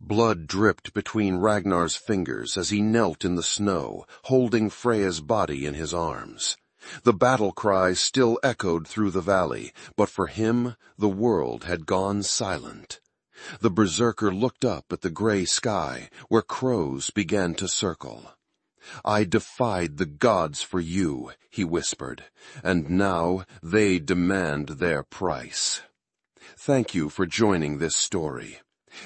Blood dripped between Ragnar's fingers as he knelt in the snow, holding Freya's body in his arms. The battle cries still echoed through the valley, but for him, the world had gone silent. The Berserker looked up at the gray sky, where crows began to circle. "I defied the gods for you," he whispered, "and now they demand their price." Thank you for joining this story.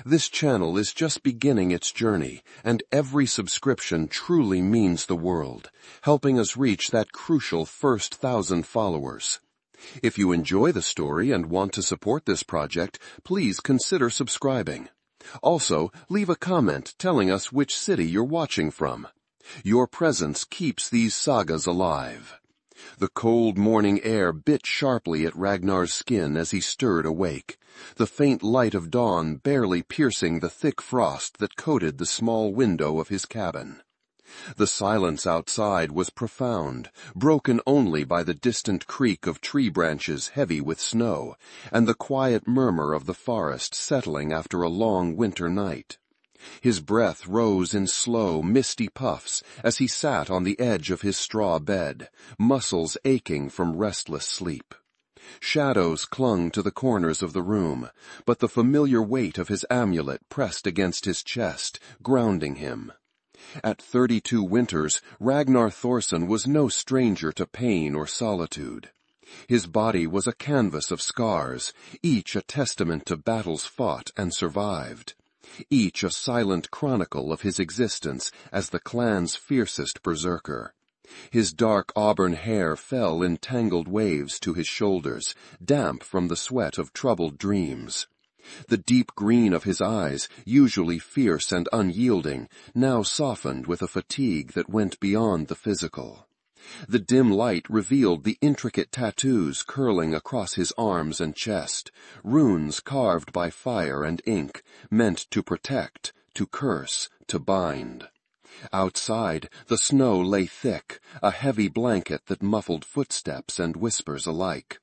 This channel is just beginning its journey, and every subscription truly means the world, helping us reach that crucial first 1,000 followers. If you enjoy the story and want to support this project, please consider subscribing. Also, leave a comment telling us which city you're watching from. Your presence keeps these sagas alive. The cold morning air bit sharply at Ragnar's skin as he stirred awake, the faint light of dawn barely piercing the thick frost that coated the small window of his cabin. The silence outside was profound, broken only by the distant creak of tree branches heavy with snow, and the quiet murmur of the forest settling after a long winter night. His breath rose in slow, misty puffs as he sat on the edge of his straw bed, muscles aching from restless sleep. Shadows clung to the corners of the room, but the familiar weight of his amulet pressed against his chest, grounding him. At 32 winters, Ragnar Thorson was no stranger to pain or solitude. His body was a canvas of scars, each a testament to battles fought and survived. Each a silent chronicle of his existence as the clan's fiercest berserker. His dark auburn hair fell in tangled waves to his shoulders, damp from the sweat of troubled dreams. The deep green of his eyes, usually fierce and unyielding, now softened with a fatigue that went beyond the physical. The dim light revealed the intricate tattoos curling across his arms and chest, runes carved by fire and ink, meant to protect, to curse, to bind. Outside, the snow lay thick, a heavy blanket that muffled footsteps and whispers alike.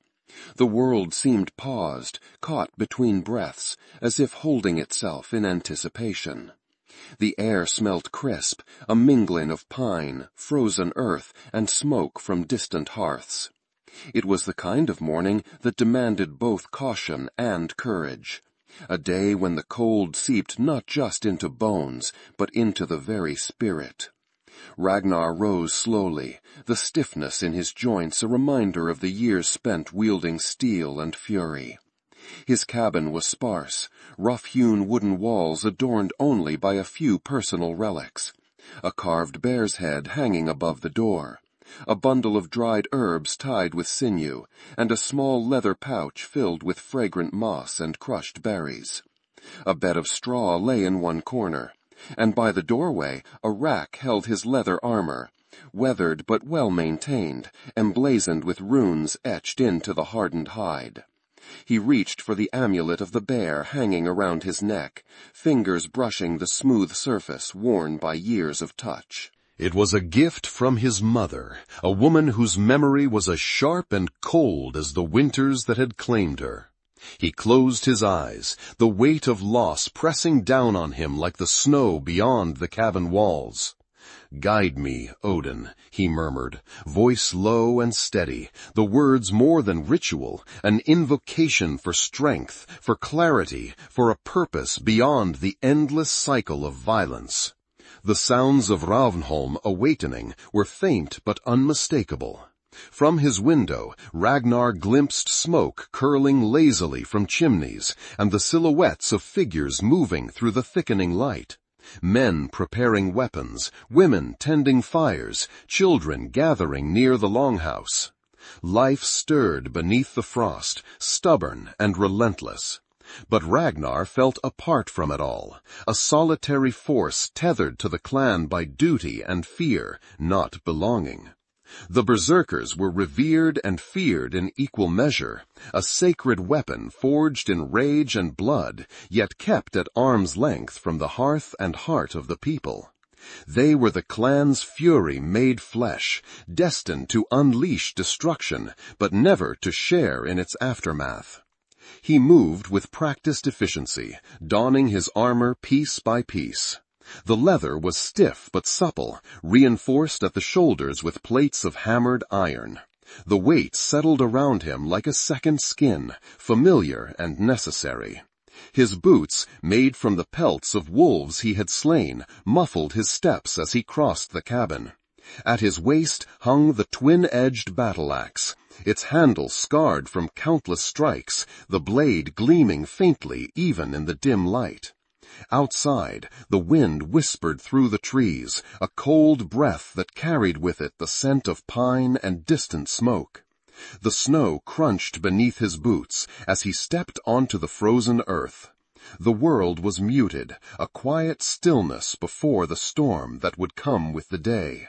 The world seemed paused, caught between breaths, as if holding itself in anticipation. The air smelt crisp, a mingling of pine, frozen earth, and smoke from distant hearths. It was the kind of morning that demanded both caution and courage. A day when the cold seeped not just into bones, but into the very spirit. Ragnar rose slowly, the stiffness in his joints a reminder of the years spent wielding steel and fury. His cabin was sparse, rough-hewn wooden walls adorned only by a few personal relics. A carved bear's head hanging above the door, a bundle of dried herbs tied with sinew, and a small leather pouch filled with fragrant moss and crushed berries. A bed of straw lay in one corner, and by the doorway a rack held his leather armor, weathered but well-maintained, emblazoned with runes etched into the hardened hide. He reached for the amulet of the bear hanging around his neck, fingers brushing the smooth surface worn by years of touch. It was a gift from his mother, a woman whose memory was as sharp and cold as the winters that had claimed her. He closed his eyes, the weight of loss pressing down on him like the snow beyond the cabin walls. "Guide me, Odin," he murmured, voice low and steady, the words more than ritual, an invocation for strength, for clarity, for a purpose beyond the endless cycle of violence. The sounds of Ravnholm awakening were faint but unmistakable. From his window, Ragnar glimpsed smoke curling lazily from chimneys and the silhouettes of figures moving through the thickening light. Men preparing weapons, women tending fires, children gathering near the longhouse. Life stirred beneath the frost, stubborn and relentless. But Ragnar felt apart from it all, a solitary force tethered to the clan by duty and fear, not belonging. The Berserkers were revered and feared in equal measure, a sacred weapon forged in rage and blood, yet kept at arm's length from the hearth and heart of the people. They were the clan's fury made flesh, destined to unleash destruction, but never to share in its aftermath. He moved with practiced efficiency, donning his armor piece by piece. The leather was stiff but supple, reinforced at the shoulders with plates of hammered iron. The weight settled around him like a second skin, familiar and necessary. His boots, made from the pelts of wolves he had slain, muffled his steps as he crossed the cabin. At his waist hung the twin-edged battle-axe, its handle scarred from countless strikes, the blade gleaming faintly even in the dim light. Outside, the wind whispered through the trees, a cold breath that carried with it the scent of pine and distant smoke. The snow crunched beneath his boots as he stepped onto the frozen earth. The world was muted, a quiet stillness before the storm that would come with the day.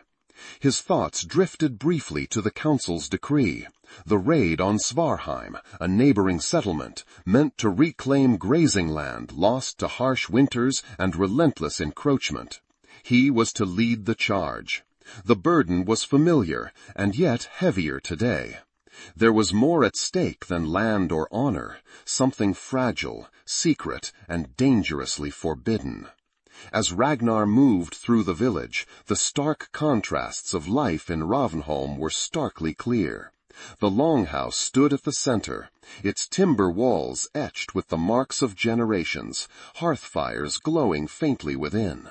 His thoughts drifted briefly to the council's decree, the raid on Svarheim, a neighboring settlement, meant to reclaim grazing land lost to harsh winters and relentless encroachment. He was to lead the charge. The burden was familiar, and yet heavier today. There was more at stake than land or honor, something fragile, secret, and dangerously forbidden. As Ragnar moved through the village, the stark contrasts of life in Ravnholm were starkly clear. The longhouse stood at the center, its timber walls etched with the marks of generations, hearth fires glowing faintly within.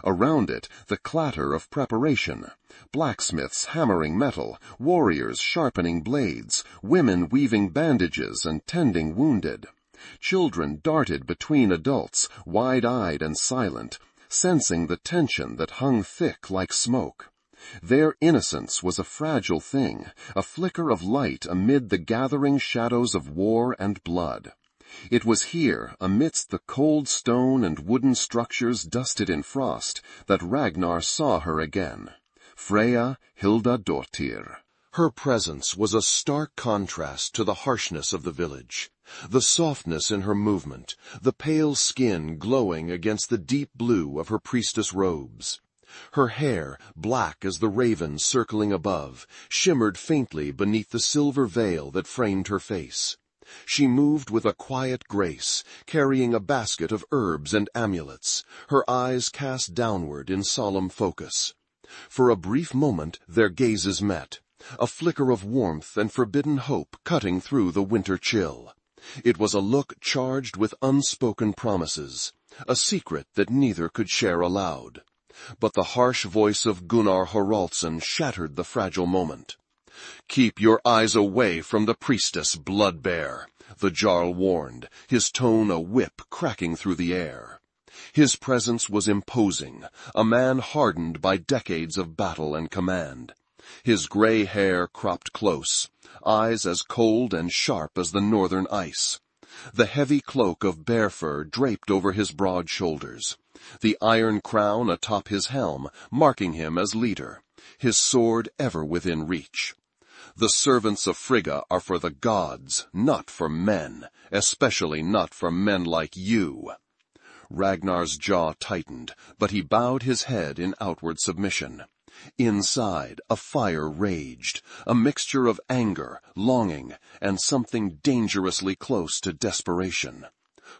Around it, the clatter of preparation. Blacksmiths hammering metal, warriors sharpening blades, women weaving bandages and tending wounded. Children darted between adults, wide-eyed and silent, sensing the tension that hung thick like smoke. Their innocence was a fragile thing, a flicker of light amid the gathering shadows of war and blood. It was here, amidst the cold stone and wooden structures dusted in frost, that Ragnar saw her again. Freya Hildadottir. Her presence was a stark contrast to the harshness of the village. The softness in her movement, the pale skin glowing against the deep blue of her priestess robes. Her hair, black as the ravens circling above, shimmered faintly beneath the silver veil that framed her face. She moved with a quiet grace, carrying a basket of herbs and amulets, her eyes cast downward in solemn focus. For a brief moment their gazes met, a flicker of warmth and forbidden hope cutting through the winter chill. It was a look charged with unspoken promises, a secret that neither could share aloud. But the harsh voice of Gunnar Haraldsson shattered the fragile moment. "Keep your eyes away from the priestess, blood-bear," the Jarl warned, his tone a whip cracking through the air. His presence was imposing, a man hardened by decades of battle and command. His gray hair cropped close, eyes as cold and sharp as the northern ice. The heavy cloak of bear fur draped over his broad shoulders, the iron crown atop his helm marking him as leader, his sword ever within reach. "The servants of Frigga are for the gods, not for men, especially not for men like you." Ragnar's jaw tightened, but he bowed his head in outward submission. Inside, a fire raged, a mixture of anger, longing, and something dangerously close to desperation.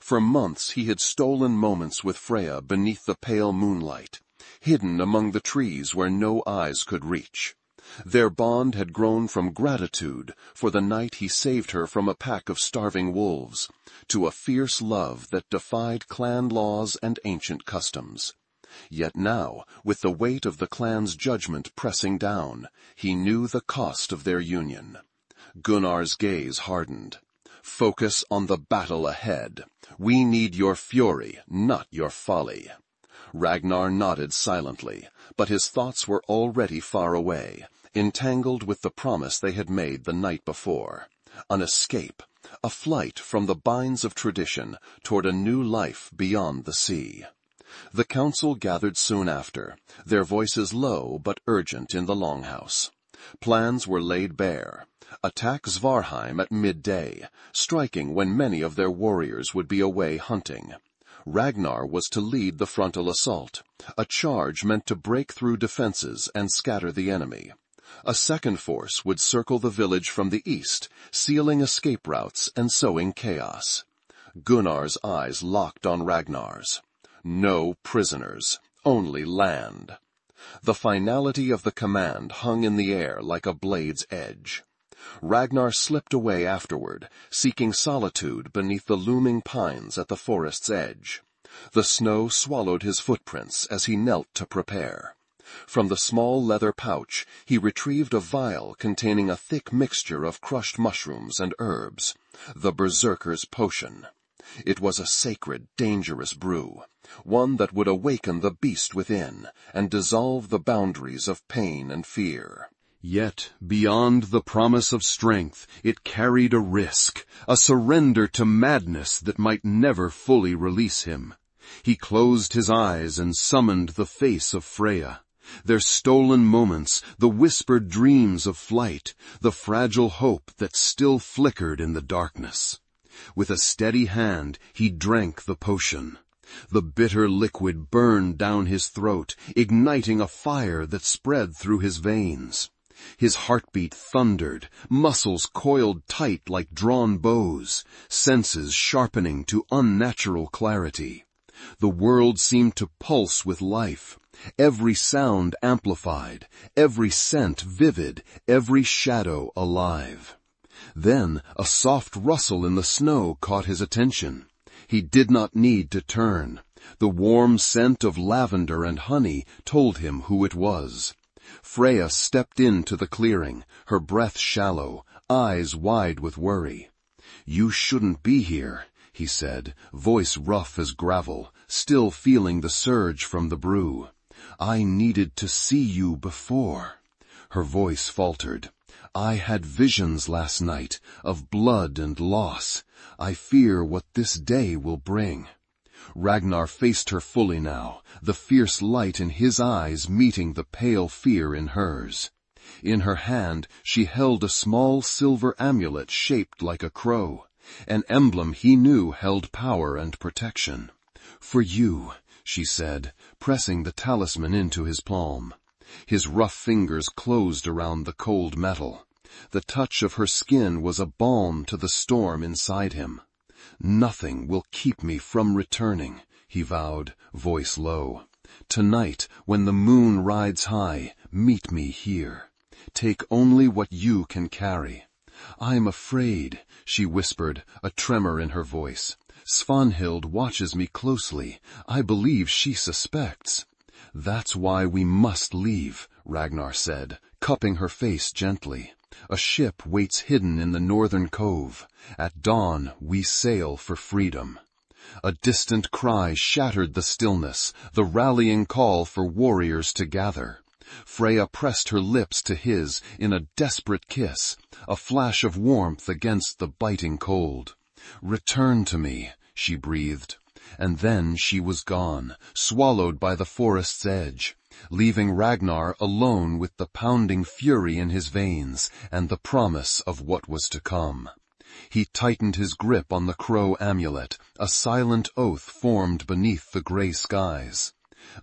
For months he had stolen moments with Freya beneath the pale moonlight, hidden among the trees where no eyes could reach. Their bond had grown from gratitude for the night he saved her from a pack of starving wolves, to a fierce love that defied clan laws and ancient customs. Yet now, with the weight of the clan's judgment pressing down, he knew the cost of their union. Gunnar's gaze hardened. "Focus on the battle ahead. We need your fury, not your folly." Ragnar nodded silently, but his thoughts were already far away, entangled with the promise they had made the night before. An escape, a flight from the binds of tradition toward a new life beyond the sea. The council gathered soon after, their voices low but urgent in the longhouse. Plans were laid bare. Attack Svarheim at midday, striking when many of their warriors would be away hunting. Ragnar was to lead the frontal assault, a charge meant to break through defenses and scatter the enemy. A second force would circle the village from the east, sealing escape routes and sowing chaos. Gunnar's eyes locked on Ragnar's. No prisoners, only land. The finality of the command hung in the air like a blade's edge. Ragnar slipped away afterward, seeking solitude beneath the looming pines at the forest's edge. The snow swallowed his footprints as he knelt to prepare. From the small leather pouch, he retrieved a vial containing a thick mixture of crushed mushrooms and herbs, the Berserker's potion. It was a sacred, dangerous brew, one that would awaken the beast within and dissolve the boundaries of pain and fear. Yet, beyond the promise of strength, it carried a risk, a surrender to madness that might never fully release him. He closed his eyes and summoned the face of Freya. Their stolen moments, the whispered dreams of flight, the fragile hope that still flickered in the darkness. With a steady hand, he drank the potion. The bitter liquid burned down his throat, igniting a fire that spread through his veins. His heartbeat thundered, muscles coiled tight like drawn bows, senses sharpening to unnatural clarity. The world seemed to pulse with life, every sound amplified, every scent vivid, every shadow alive. Then a soft rustle in the snow caught his attention. He did not need to turn. The warm scent of lavender and honey told him who it was. Freya stepped into the clearing, her breath shallow, eyes wide with worry. "You shouldn't be here," he said, voice rough as gravel, still feeling the surge from the brew. "I needed to see you before." Her voice faltered. "I had visions last night of blood and loss. I fear what this day will bring." Ragnar faced her fully now, the fierce light in his eyes meeting the pale fear in hers. In her hand she held a small silver amulet shaped like a crow, an emblem he knew held power and protection. "For you," she said, pressing the talisman into his palm. His rough fingers closed around the cold metal. The touch of her skin was a balm to the storm inside him. "Nothing will keep me from returning," he vowed, voice low. "Tonight, when the moon rides high, meet me here. Take only what you can carry." "I'm afraid," she whispered, a tremor in her voice. "Svanhild watches me closely. I believe she suspects." "That's why we must leave," Ragnar said, cupping her face gently. "A ship waits hidden in the northern cove. At dawn we sail for freedom." A distant cry shattered the stillness, the rallying call for warriors to gather. Freya pressed her lips to his in a desperate kiss, a flash of warmth against the biting cold. "Return to me," she breathed. And then she was gone, swallowed by the forest's edge, leaving Ragnar alone with the pounding fury in his veins and the promise of what was to come. He tightened his grip on the crow amulet, a silent oath formed beneath the gray skies.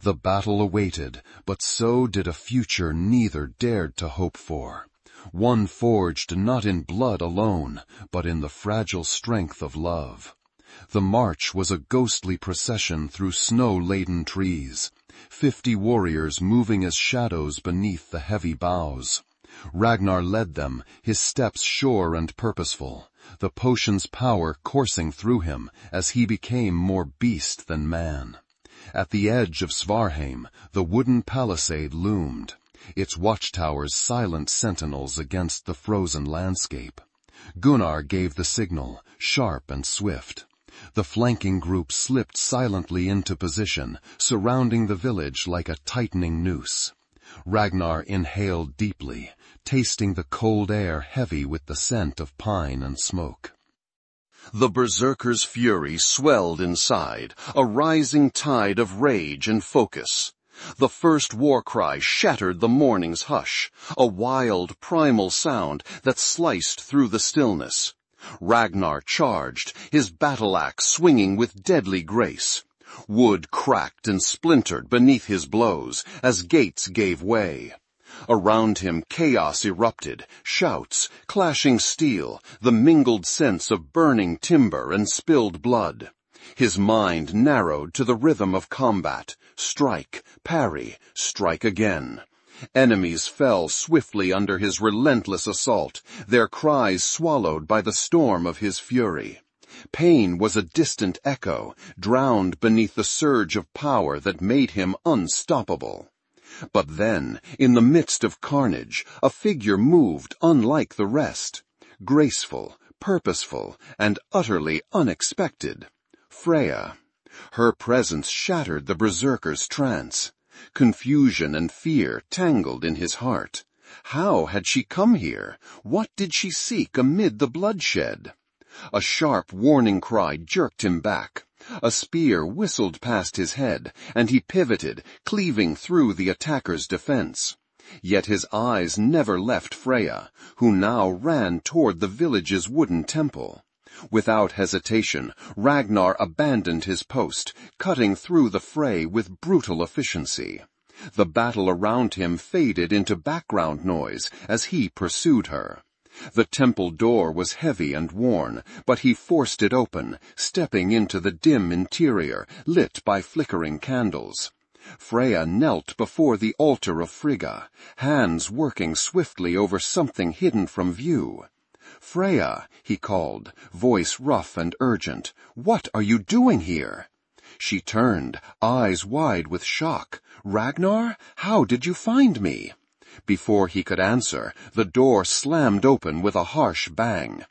The battle awaited, but so did a future neither dared to hope for. One forged not in blood alone, but in the fragile strength of love. The march was a ghostly procession through snow-laden trees, 50 warriors moving as shadows beneath the heavy boughs. Ragnar led them, his steps sure and purposeful, the potion's power coursing through him as he became more beast than man. At the edge of Svarheim, the wooden palisade loomed, its watchtowers silent sentinels against the frozen landscape. Gunnar gave the signal, sharp and swift. The flanking group slipped silently into position, surrounding the village like a tightening noose. Ragnar inhaled deeply, tasting the cold air heavy with the scent of pine and smoke. The Berserker's fury swelled inside, a rising tide of rage and focus. The first war cry shattered the morning's hush, a wild, primal sound that sliced through the stillness. Ragnar charged, his battle-axe swinging with deadly grace. Wood cracked and splintered beneath his blows as gates gave way. Around him chaos erupted, shouts, clashing steel, the mingled scents of burning timber and spilled blood. His mind narrowed to the rhythm of combat. Strike, parry, strike again. Enemies fell swiftly under his relentless assault, their cries swallowed by the storm of his fury. Pain was a distant echo, drowned beneath the surge of power that made him unstoppable. But then, in the midst of carnage, a figure moved unlike the rest. Graceful, purposeful, and utterly unexpected. Freya. Her presence shattered the berserker's trance. Confusion and fear tangled in his heart. How had she come here? What did she seek amid the bloodshed? A sharp warning cry jerked him back. A spear whistled past his head, and he pivoted, cleaving through the attacker's defense. Yet his eyes never left Freya, who now ran toward the village's wooden temple. Without hesitation, Ragnar abandoned his post, cutting through the fray with brutal efficiency. The battle around him faded into background noise as he pursued her. The temple door was heavy and worn, but he forced it open, stepping into the dim interior, lit by flickering candles. Freya knelt before the altar of Frigga, hands working swiftly over something hidden from view. "Freya," he called, voice rough and urgent, "what are you doing here?" She turned, eyes wide with shock. "Ragnar, how did you find me?" Before he could answer, the door slammed open with a harsh bang.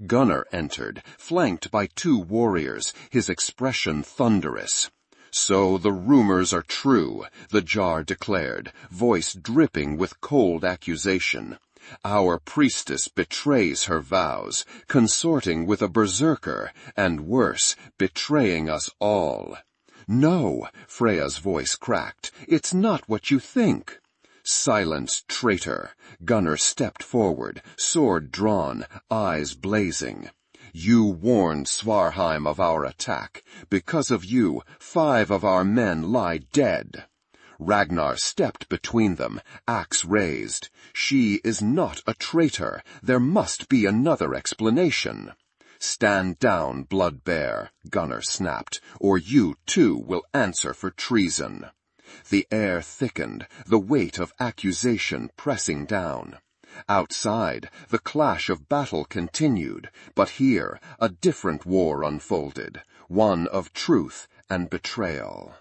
Gunnar entered, flanked by 2 warriors, his expression thunderous. "So the rumors are true," the Jar declared, voice dripping with cold accusation. "Our priestess betrays her vows, consorting with a berserker, and worse, betraying us all." "No," Freya's voice cracked, "it's not what you think." "Silence, traitor!" Gunnar stepped forward, sword drawn, eyes blazing. "You warned Svarheim of our attack. Because of you, 5 of our men lie dead." Ragnar stepped between them, axe raised. "She is not a traitor. There must be another explanation." "Stand down, blood bear," Gunnar snapped, "or you too will answer for treason." The air thickened, the weight of accusation pressing down. Outside, the clash of battle continued, but here a different war unfolded, one of truth and betrayal.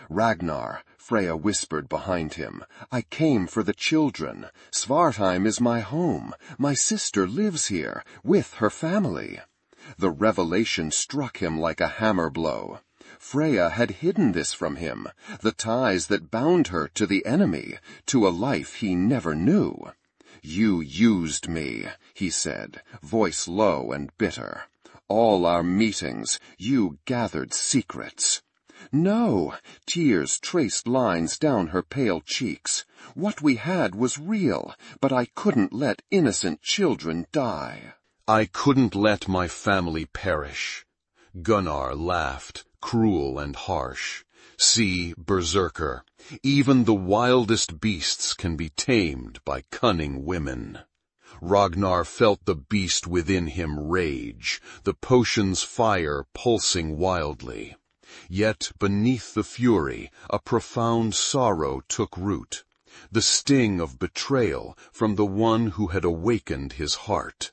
"Ragnar," Freya whispered behind him, "I came for the children. Svartheim is my home. My sister lives here, with her family." The revelation struck him like a hammer blow. Freya had hidden this from him, the ties that bound her to the enemy, to a life he never knew. "You used me," he said, voice low and bitter. "All our meetings, you gathered secrets." "No," tears traced lines down her pale cheeks. "What we had was real, but I couldn't let innocent children die." "I couldn't let my family perish." Gunnar laughed, cruel and harsh. "See, Berserker, even the wildest beasts can be tamed by cunning women." Ragnar felt the beast within him rage, the potion's fire pulsing wildly. Yet beneath the fury, a profound sorrow took root, the sting of betrayal from the one who had awakened his heart.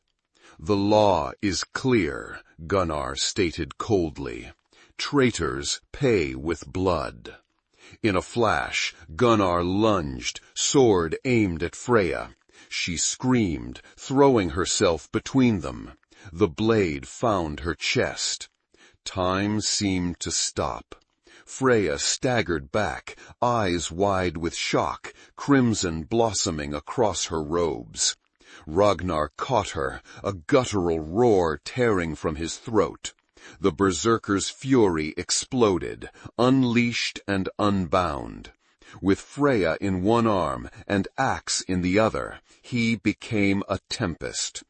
"The law is clear," Gunnar stated coldly. "Traitors pay with blood." In a flash, Gunnar lunged, sword aimed at Freya. She screamed, throwing herself between them. The blade found her chest. Time seemed to stop. Freya staggered back, eyes wide with shock, crimson blossoming across her robes. Ragnar caught her, a guttural roar tearing from his throat. The berserker's fury exploded, unleashed and unbound. With Freya in one arm and axe in the other, he became a tempest.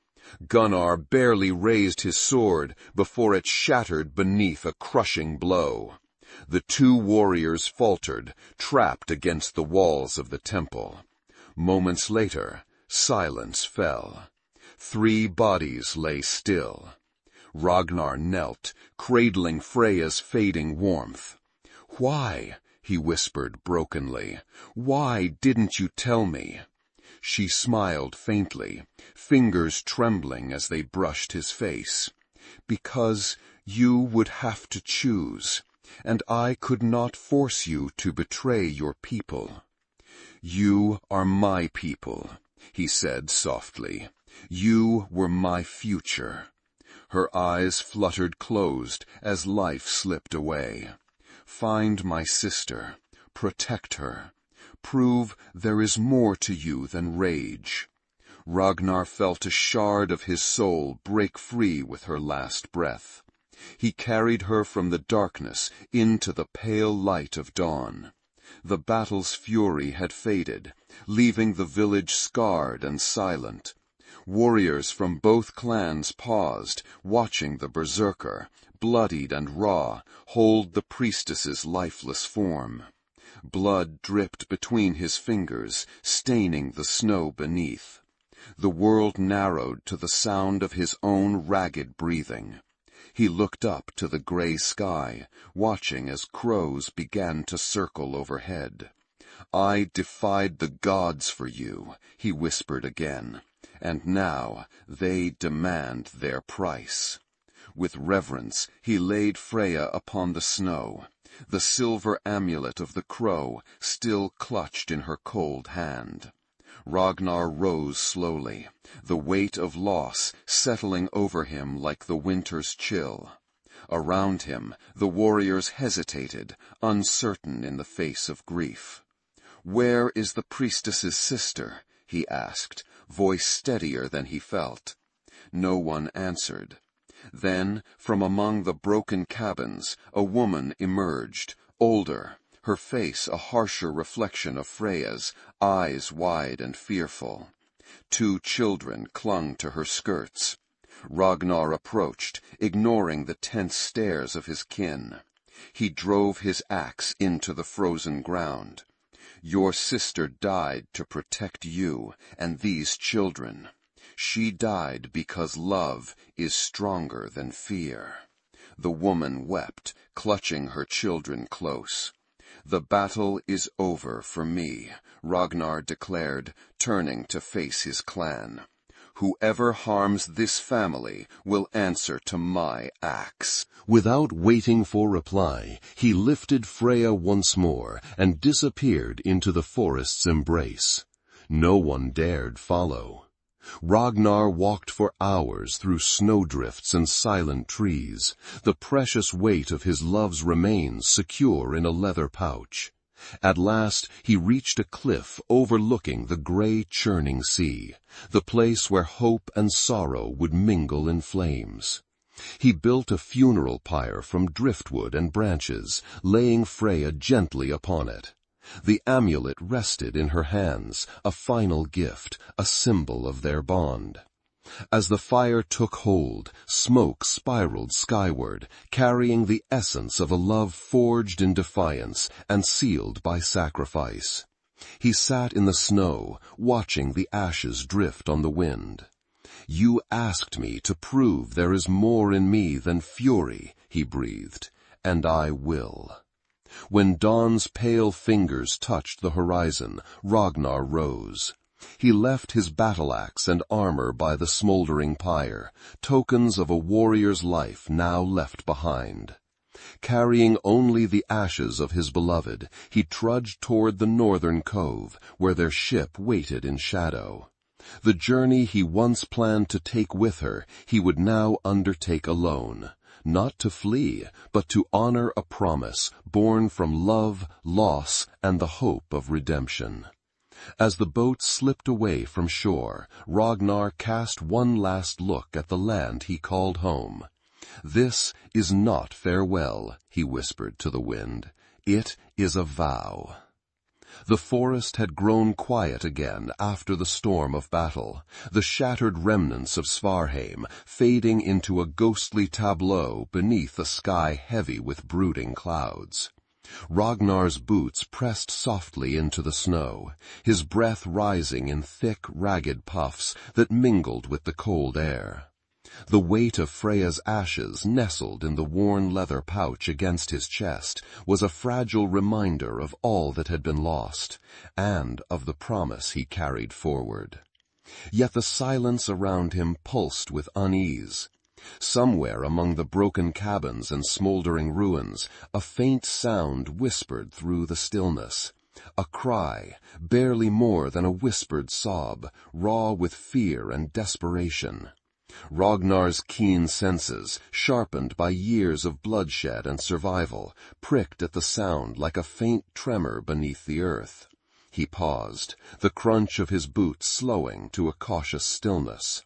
Gunnar barely raised his sword before it shattered beneath a crushing blow. The 2 warriors faltered, trapped against the walls of the temple. Moments later, silence fell. 3 bodies lay still. Ragnar knelt, cradling Freya's fading warmth. "Why?" he whispered brokenly. "Why didn't you tell me?" She smiled faintly, fingers trembling as they brushed his face. "Because you would have to choose, and I could not force you to betray your people." "You are my people," he said softly. "You were my future." Her eyes fluttered closed as life slipped away. "Find my sister. Protect her. Prove there is more to you than rage." Ragnar felt a shard of his soul break free with her last breath. He carried her from the darkness into the pale light of dawn. The battle's fury had faded, leaving the village scarred and silent. Warriors from both clans paused, watching the Berserker, bloodied and raw, hold the Priestess's lifeless form. Blood dripped between his fingers, staining the snow beneath. The world narrowed to the sound of his own ragged breathing. He looked up to the gray sky, watching as crows began to circle overhead. "I defied the gods for you," he whispered again, "and now they demand their price." With reverence he laid Freya upon the snow, the silver amulet of the crow still clutched in her cold hand. Ragnar rose slowly, the weight of loss settling over him like the winter's chill. Around him, the warriors hesitated, uncertain in the face of grief. "Where is the priestess's sister?" he asked, voice steadier than he felt. No one answered. Then, from among the broken cabins, a woman emerged, older, her face a harsher reflection of Freya's, eyes wide and fearful. 2 children clung to her skirts. Ragnar approached, ignoring the tense stares of his kin. He drove his axe into the frozen ground. "Your sister died to protect you and these children. She died because love is stronger than fear." The woman wept, clutching her children close. "The battle is over for me," Ragnar declared, turning to face his clan. "Whoever harms this family will answer to my axe." Without waiting for reply, he lifted Freya once more and disappeared into the forest's embrace. No one dared follow. Ragnar walked for hours through snowdrifts and silent trees, the precious weight of his love's remains secure in a leather pouch. At last he reached a cliff overlooking the gray churning sea, the place where hope and sorrow would mingle in flames. He built a funeral pyre from driftwood and branches, laying Freya gently upon it. The amulet rested in her hands, a final gift, a symbol of their bond. As the fire took hold, smoke spiraled skyward, carrying the essence of a love forged in defiance and sealed by sacrifice. He sat in the snow, watching the ashes drift on the wind. "You asked me to prove there is more in me than fury," he breathed, "and I will." When dawn's pale fingers touched the horizon, Ragnar rose. He left his battle-axe and armor by the smoldering pyre, tokens of a warrior's life now left behind. Carrying only the ashes of his beloved, he trudged toward the northern cove, where their ship waited in shadow. The journey he once planned to take with her, he would now undertake alone. Not to flee, but to honor a promise born from love, loss, and the hope of redemption. As the boat slipped away from shore, Ragnar cast one last look at the land he called home. "This is not farewell," he whispered to the wind. "It is a vow." The forest had grown quiet again after the storm of battle, the shattered remnants of Svarheim fading into a ghostly tableau beneath a sky heavy with brooding clouds. Ragnar's boots pressed softly into the snow, his breath rising in thick, ragged puffs that mingled with the cold air. The weight of Freya's ashes nestled in the worn leather pouch against his chest was a fragile reminder of all that had been lost, and of the promise he carried forward. Yet the silence around him pulsed with unease. Somewhere among the broken cabins and smoldering ruins, a faint sound whispered through the stillness. A cry, barely more than a whispered sob, raw with fear and desperation. Ragnar's keen senses, sharpened by years of bloodshed and survival, pricked at the sound like a faint tremor beneath the earth. He paused, the crunch of his boots slowing to a cautious stillness.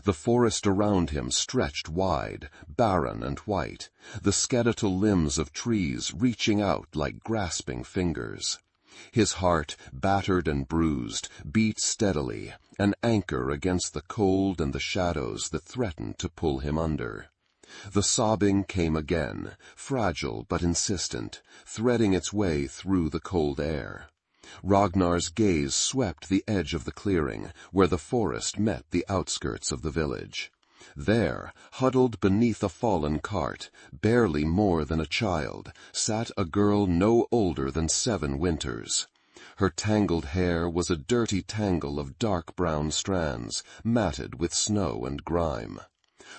The forest around him stretched wide, barren and white, the skeletal limbs of trees reaching out like grasping fingers. His heart, battered and bruised, beat steadily, an anchor against the cold and the shadows that threatened to pull him under. The sobbing came again, fragile but insistent, threading its way through the cold air. Ragnar's gaze swept the edge of the clearing, where the forest met the outskirts of the village. There, huddled beneath a fallen cart, barely more than a child, sat a girl no older than 7 winters. Her tangled hair was a dirty tangle of dark brown strands, matted with snow and grime.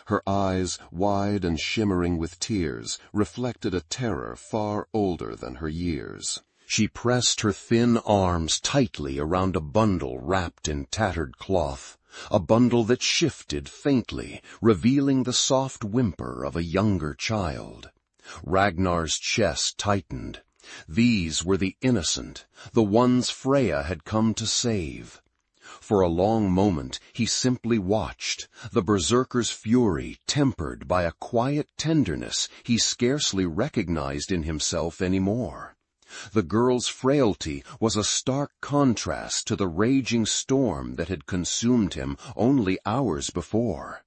Her eyes, wide and shimmering with tears, reflected a terror far older than her years. She pressed her thin arms tightly around a bundle wrapped in tattered cloth, a bundle that shifted faintly, revealing the soft whimper of a younger child. Ragnar's chest tightened. These were the innocent, the ones Freya had come to save. For a long moment he simply watched, the Berserker's fury tempered by a quiet tenderness he scarcely recognized in himself anymore. The girl's frailty was a stark contrast to the raging storm that had consumed him only hours before.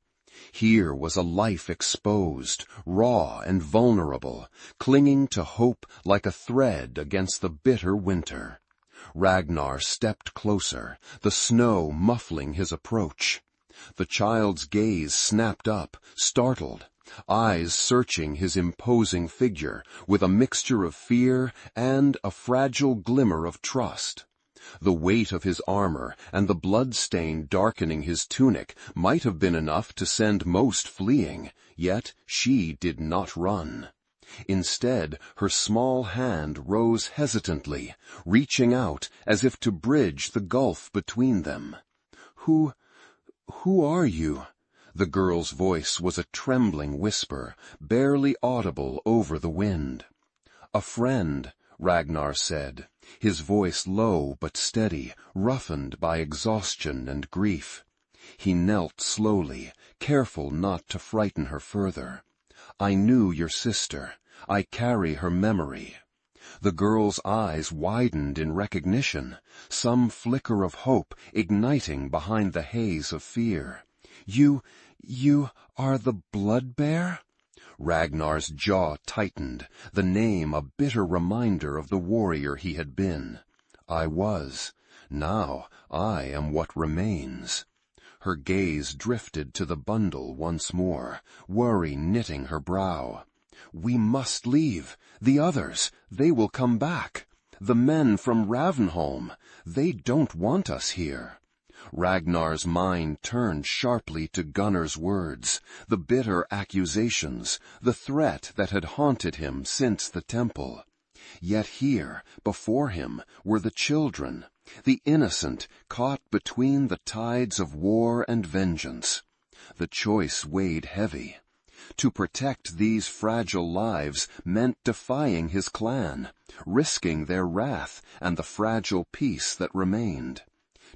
Here was a life exposed, raw and vulnerable, clinging to hope like a thread against the bitter winter. Ragnar stepped closer, the snow muffling his approach. The child's gaze snapped up, startled, eyes searching his imposing figure with a mixture of fear and a fragile glimmer of trust. The weight of his armor and the blood-stain darkening his tunic might have been enough to send most fleeing, yet she did not run. Instead, her small hand rose hesitantly, reaching out as if to bridge the gulf between them. Who are you?" The girl's voice was a trembling whisper, barely audible over the wind. "A friend," Ragnar said, his voice low but steady, roughened by exhaustion and grief. He knelt slowly, careful not to frighten her further. "I knew your sister. I carry her memory." The girl's eyes widened in recognition, some flicker of hope igniting behind the haze of fear. You are the Blood Bear?" Ragnar's jaw tightened, the name a bitter reminder of the warrior he had been. "I was. Now I am what remains." Her gaze drifted to the bundle once more, worry knitting her brow. "We must leave. The others, they will come back. The men from Ravenholm, they don't want us here." Ragnar's mind turned sharply to Gunnar's words, the bitter accusations, the threat that had haunted him since the temple. Yet here, before him, were the children, the innocent, caught between the tides of war and vengeance. The choice weighed heavy. To protect these fragile lives meant defying his clan, risking their wrath and the fragile peace that remained.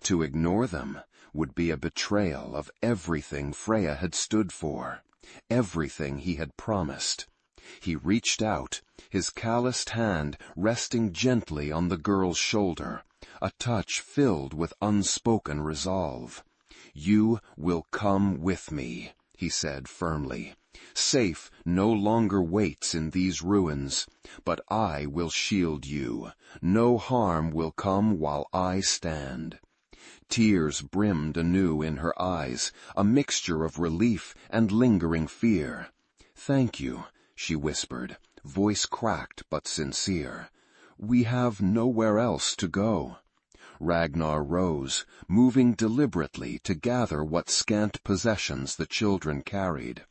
To ignore them would be a betrayal of everything Freya had stood for, everything he had promised. He reached out, his calloused hand resting gently on the girl's shoulder, a touch filled with unspoken resolve. "You will come with me," he said firmly. Safe no longer waits in these ruins, but I will shield you. No harm will come while I stand. Tears brimmed anew in her eyes, a mixture of relief and lingering fear. "Thank you," she whispered, voice cracked but sincere. "We have nowhere else to go." Ragnar rose, moving deliberately to gather what scant possessions the children carried.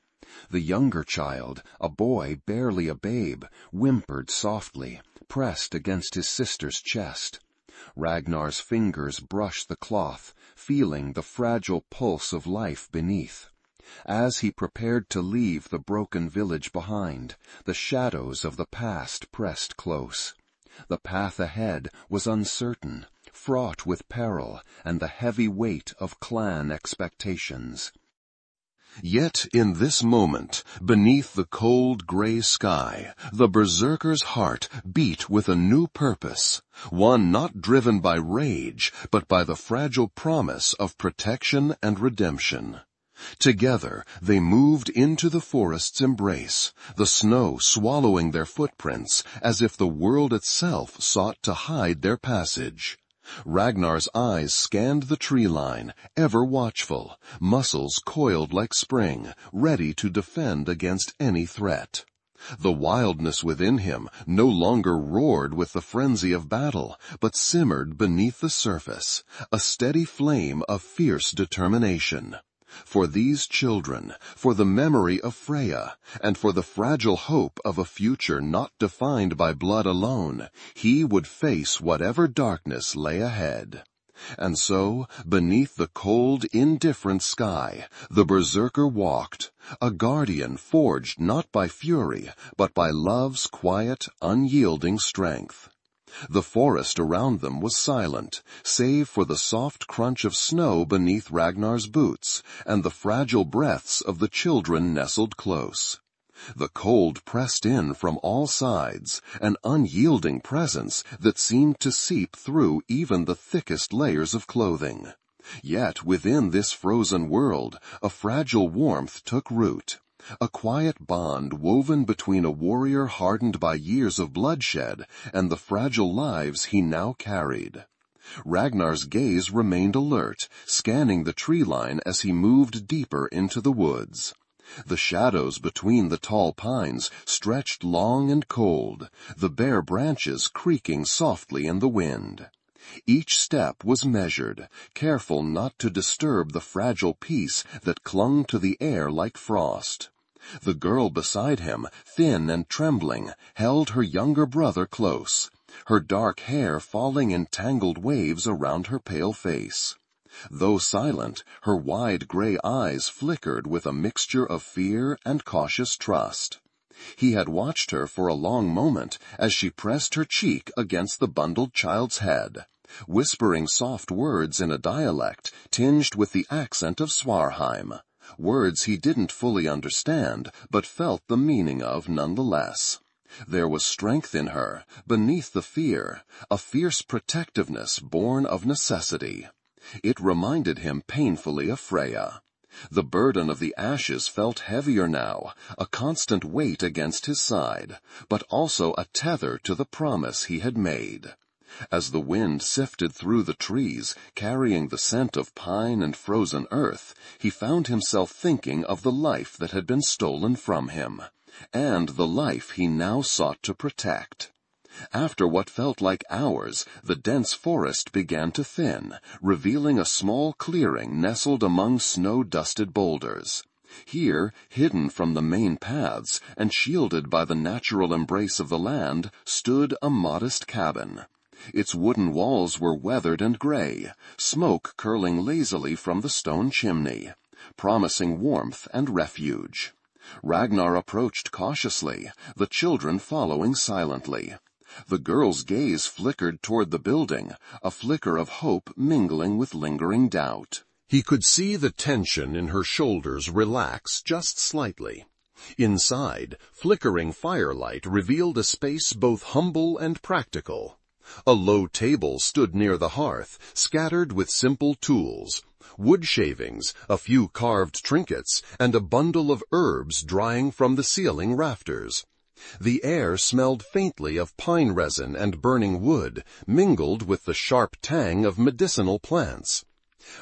The younger child, a boy barely a babe, whimpered softly, pressed against his sister's chest. Ragnar's fingers brushed the cloth, feeling the fragile pulse of life beneath. As he prepared to leave the broken village behind, the shadows of the past pressed close. The path ahead was uncertain, fraught with peril and the heavy weight of clan expectations. Yet in this moment, beneath the cold gray sky, the Berserker's heart beat with a new purpose, one not driven by rage, but by the fragile promise of protection and redemption. Together they moved into the forest's embrace, the snow swallowing their footprints as if the world itself sought to hide their passage. Ragnar's eyes scanned the tree line, ever watchful, muscles coiled like spring, ready to defend against any threat. The wildness within him no longer roared with the frenzy of battle, but simmered beneath the surface, a steady flame of fierce determination. For these children, for the memory of Freya, and for the fragile hope of a future not defined by blood alone, he would face whatever darkness lay ahead. And so, beneath the cold, indifferent sky, the Berserker walked, a guardian forged not by fury, but by love's quiet, unyielding strength. The forest around them was silent, save for the soft crunch of snow beneath Ragnar's boots and the fragile breaths of the children nestled close. The cold pressed in from all sides, an unyielding presence that seemed to seep through even the thickest layers of clothing. Yet within this frozen world, a fragile warmth took root. A quiet bond woven between a warrior hardened by years of bloodshed and the fragile lives he now carried. Ragnar's gaze remained alert, scanning the tree line as he moved deeper into the woods. The shadows between the tall pines stretched long and cold, the bare branches creaking softly in the wind. Each step was measured, careful not to disturb the fragile peace that clung to the air like frost. The girl beside him, thin and trembling, held her younger brother close, her dark hair falling in tangled waves around her pale face. Though silent, her wide gray eyes flickered with a mixture of fear and cautious trust. He had watched her for a long moment as she pressed her cheek against the bundled child's head, whispering soft words in a dialect tinged with the accent of Svarheim. Words he didn't fully understand, but felt the meaning of nonetheless. There was strength in her, beneath the fear, a fierce protectiveness born of necessity. It reminded him painfully of Freya. The burden of the ashes felt heavier now, a constant weight against his side, but also a tether to the promise he had made. As the wind sifted through the trees, carrying the scent of pine and frozen earth, he found himself thinking of the life that had been stolen from him, and the life he now sought to protect. After what felt like hours, the dense forest began to thin, revealing a small clearing nestled among snow-dusted boulders. Here, hidden from the main paths and shielded by the natural embrace of the land, stood a modest cabin. Its wooden walls were weathered and gray, smoke curling lazily from the stone chimney, promising warmth and refuge. Ragnar approached cautiously, the children following silently. The girl's gaze flickered toward the building, a flicker of hope mingling with lingering doubt. He could see the tension in her shoulders relax just slightly. Inside, flickering firelight revealed a space both humble and practical. A low table stood near the hearth, scattered with simple tools, wood shavings, a few carved trinkets, and a bundle of herbs drying from the ceiling rafters. The air smelled faintly of pine resin and burning wood, mingled with the sharp tang of medicinal plants.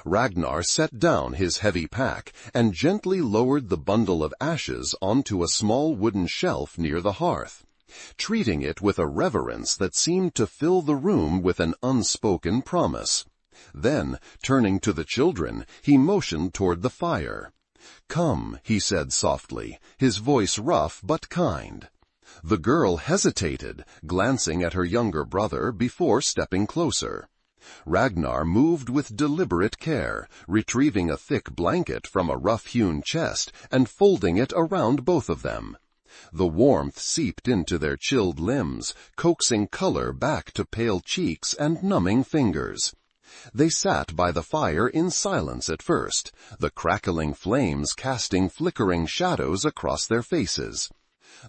Ragnar set down his heavy pack and gently lowered the bundle of ashes onto a small wooden shelf near the hearth, treating it with a reverence that seemed to fill the room with an unspoken promise. Then, turning to the children, he motioned toward the fire. "Come," he said softly, his voice rough but kind. The girl hesitated, glancing at her younger brother before stepping closer. Ragnar moved with deliberate care, retrieving a thick blanket from a rough-hewn chest and folding it around both of them. The warmth seeped into their chilled limbs, coaxing color back to pale cheeks and numbing fingers. They sat by the fire in silence at first, the crackling flames casting flickering shadows across their faces.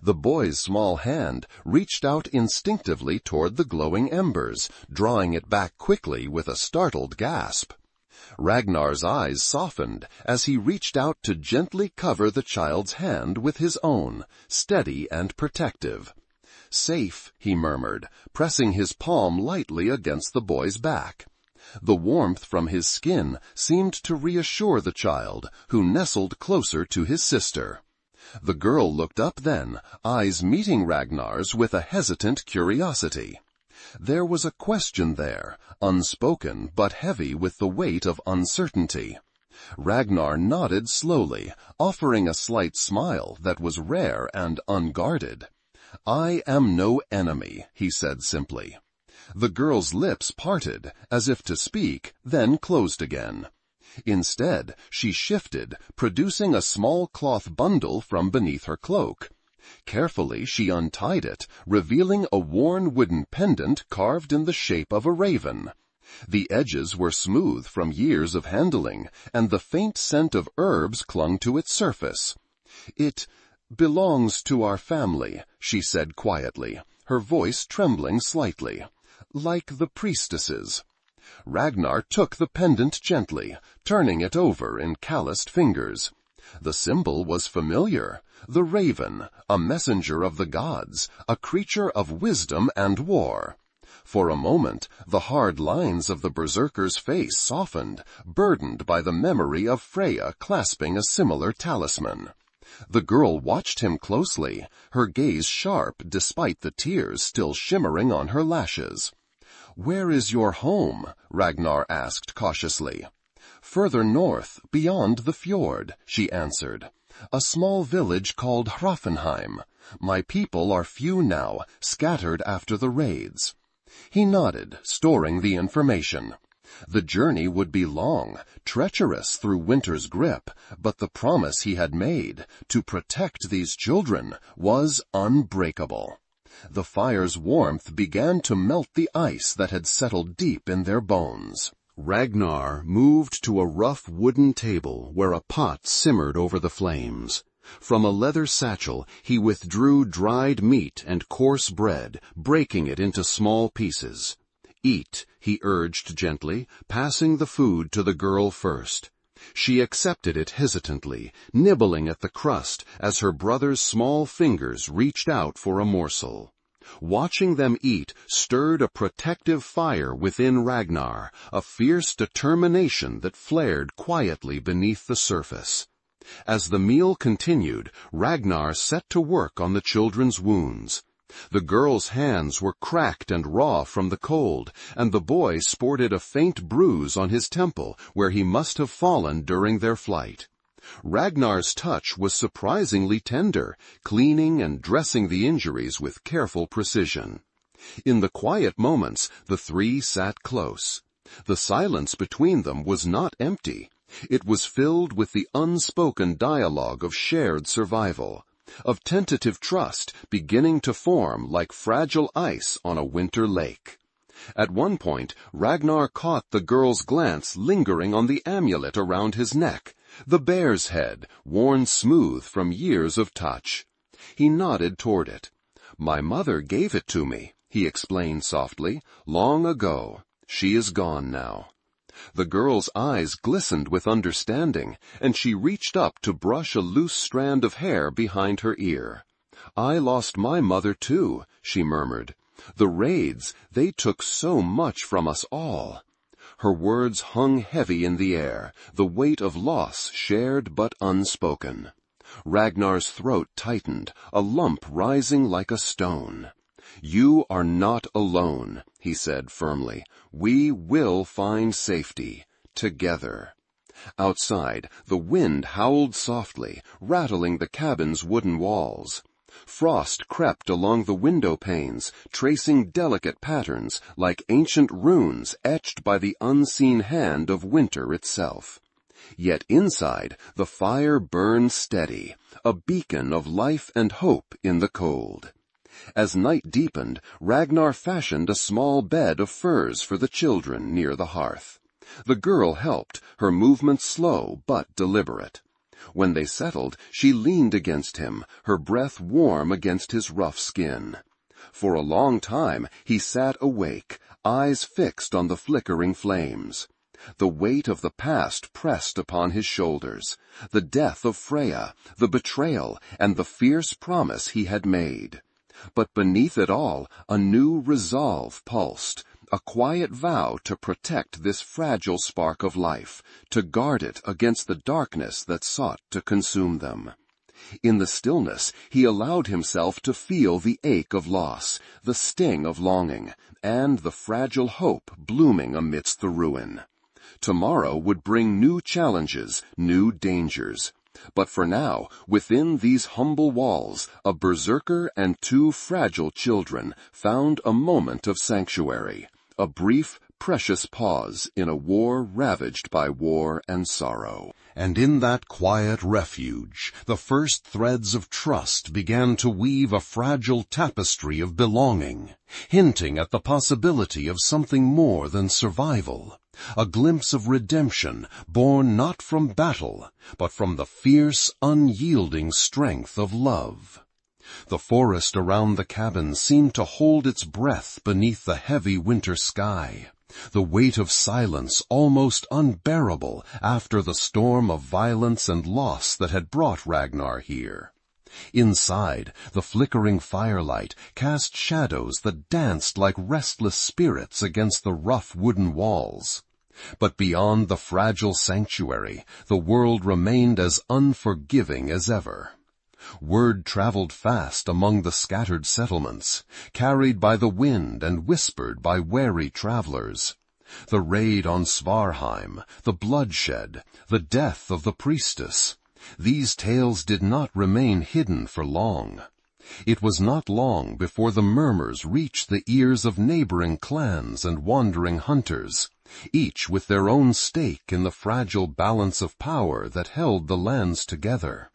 The boy's small hand reached out instinctively toward the glowing embers, drawing it back quickly with a startled gasp. Ragnar's eyes softened as he reached out to gently cover the child's hand with his own, steady and protective. "Safe," he murmured, pressing his palm lightly against the boy's back. The warmth from his skin seemed to reassure the child, who nestled closer to his sister. The girl looked up then, eyes meeting Ragnar's with a hesitant curiosity. There was a question there, unspoken but heavy with the weight of uncertainty. Ragnar nodded slowly, offering a slight smile that was rare and unguarded. "I am no enemy," he said simply. The girl's lips parted, as if to speak, then closed again. Instead, she shifted, producing a small cloth bundle from beneath her cloak. Carefully, she untied it, revealing a worn wooden pendant carved in the shape of a raven. The edges were smooth from years of handling, and the faint scent of herbs clung to its surface. "It belongs to our family," she said quietly, her voice trembling slightly. "Like the priestesses." Ragnar took the pendant gently, turning it over in calloused fingers. The symbol was familiar. The raven, a messenger of the gods, a creature of wisdom and war. For a moment, the hard lines of the berserker's face softened, burdened by the memory of Freya clasping a similar talisman. The girl watched him closely, her gaze sharp despite the tears still shimmering on her lashes. "Where is your home?" Ragnar asked cautiously. "Further north, beyond the fjord," she answered. "A small village called Hrafnheim. My people are few now, scattered after the raids." He nodded, storing the information. The journey would be long, treacherous through winter's grip, but the promise he had made, to protect these children, was unbreakable. The fire's warmth began to melt the ice that had settled deep in their bones. Ragnar moved to a rough wooden table where a pot simmered over the flames. From a leather satchel, he withdrew dried meat and coarse bread, breaking it into small pieces. "Eat," he urged gently, passing the food to the girl first. She accepted it hesitantly, nibbling at the crust as her brother's small fingers reached out for a morsel. Watching them eat stirred a protective fire within Ragnar, a fierce determination that flared quietly beneath the surface. As the meal continued, Ragnar set to work on the children's wounds. The girl's hands were cracked and raw from the cold, and the boy sported a faint bruise on his temple where he must have fallen during their flight. Ragnar's touch was surprisingly tender, cleaning and dressing the injuries with careful precision. In the quiet moments, the three sat close. The silence between them was not empty. It was filled with the unspoken dialogue of shared survival, of tentative trust beginning to form like fragile ice on a winter lake. At one point, Ragnar caught the girl's glance lingering on the amulet around his neck, the bear's head, worn smooth from years of touch. He nodded toward it. "My mother gave it to me," he explained softly, "long ago. She is gone now." The girl's eyes glistened with understanding, and she reached up to brush a loose strand of hair behind her ear. "I lost my mother too," she murmured. "The raids, they took so much from us all." Her words hung heavy in the air, the weight of loss shared but unspoken. Ragnar's throat tightened, a lump rising like a stone. "You are not alone," he said firmly. "We will find safety, together." Outside, the wind howled softly, rattling the cabin's wooden walls. Frost crept along the window panes, tracing delicate patterns like ancient runes etched by the unseen hand of winter itself. Yet inside, the fire burned steady, a beacon of life and hope in the cold. As night deepened, Ragnar fashioned a small bed of furs for the children near the hearth. The girl helped, her movements slow but deliberate. When they settled, she leaned against him, her breath warm against his rough skin. For a long time he sat awake, eyes fixed on the flickering flames. The weight of the past pressed upon his shoulders, the death of Freya, the betrayal, and the fierce promise he had made. But beneath it all, a new resolve pulsed, a quiet vow to protect this fragile spark of life, to guard it against the darkness that sought to consume them. In the stillness, he allowed himself to feel the ache of loss, the sting of longing, and the fragile hope blooming amidst the ruin. Tomorrow would bring new challenges, new dangers. But for now, within these humble walls, a berserker and two fragile children found a moment of sanctuary, a brief, precious pause in a war ravaged by war and sorrow. And in that quiet refuge, the first threads of trust began to weave a fragile tapestry of belonging, hinting at the possibility of something more than survival, a glimpse of redemption born not from battle, but from the fierce, unyielding strength of love. The forest around the cabin seemed to hold its breath beneath the heavy winter sky, the weight of silence almost unbearable after the storm of violence and loss that had brought Ragnar here. Inside, the flickering firelight cast shadows that danced like restless spirits against the rough wooden walls. But beyond the fragile sanctuary, the world remained as unforgiving as ever. Word traveled fast among the scattered settlements, carried by the wind and whispered by wary travelers. The raid on Svarheim, the bloodshed, the death of the Priestess. These tales did not remain hidden for long. It was not long before the murmurs reached the ears of neighboring clans and wandering hunters, each with their own stake in the fragile balance of power that held the lands together.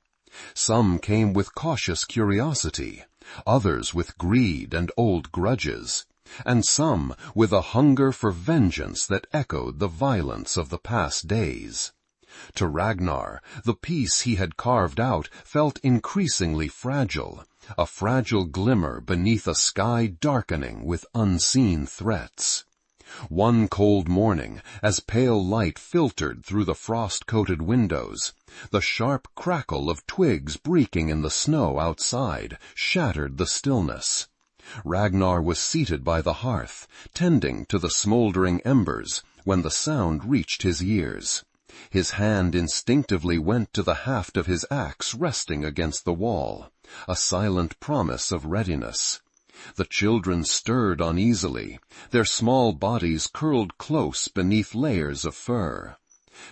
Some came with cautious curiosity, others with greed and old grudges, and some with a hunger for vengeance that echoed the violence of the past days. To Ragnar, the peace he had carved out felt increasingly fragile, a fragile glimmer beneath a sky darkening with unseen threats. One cold morning, as pale light filtered through the frost-coated windows, the sharp crackle of twigs breaking in the snow outside shattered the stillness. Ragnar was seated by the hearth, tending to the smoldering embers, when the sound reached his ears. His hand instinctively went to the haft of his axe resting against the wall, a silent promise of readiness. The children stirred uneasily, their small bodies curled close beneath layers of fur.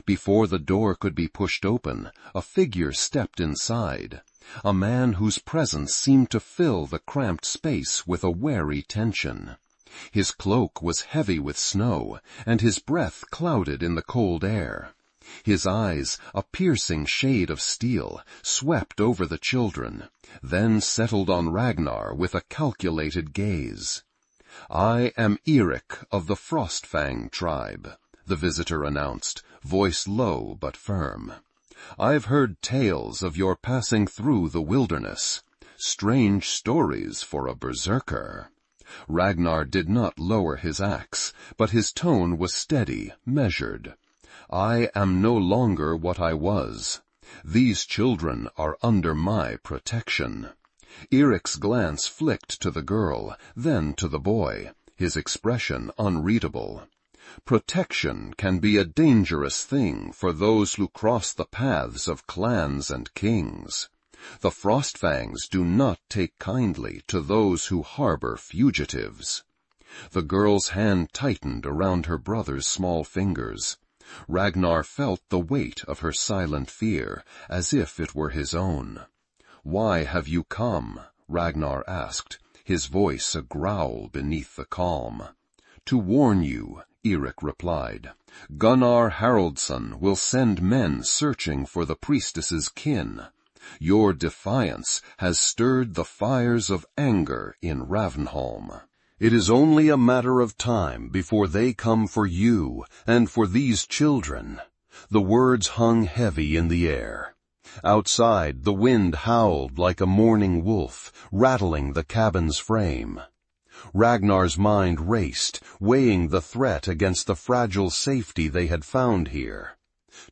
Before the door could be pushed open, a figure stepped inside, a man whose presence seemed to fill the cramped space with a wary tension. His cloak was heavy with snow, and his breath clouded in the cold air. His eyes, a piercing shade of steel, swept over the children, then settled on Ragnar with a calculated gaze. "I am Eirik of the Frostfang tribe," the visitor announced, voice low but firm. "I've heard tales of your passing through the wilderness. Strange stories for a berserker. Ragnar did not lower his axe, but his tone was steady, measured. I am no longer what I was. These children are under my protection. Eric's glance flicked to the girl, then to the boy, his expression unreadable. Protection can be a dangerous thing for those who cross the paths of clans and kings. The Frostfangs do not take kindly to those who harbor fugitives. The girl's hand tightened around her brother's small fingers. Ragnar felt the weight of her silent fear, as if it were his own. "Why have you come?" Ragnar asked, his voice a growl beneath the calm. "To warn you," Eric replied. "Gunnar Haraldsson will send men searching for the priestess's kin. Your defiance has stirred the fires of anger in Ravnholm. It is only a matter of time before they come for you and for these children." The words hung heavy in the air. Outside, the wind howled like a mourning wolf, rattling the cabin's frame. Ragnar's mind raced, weighing the threat against the fragile safety they had found here.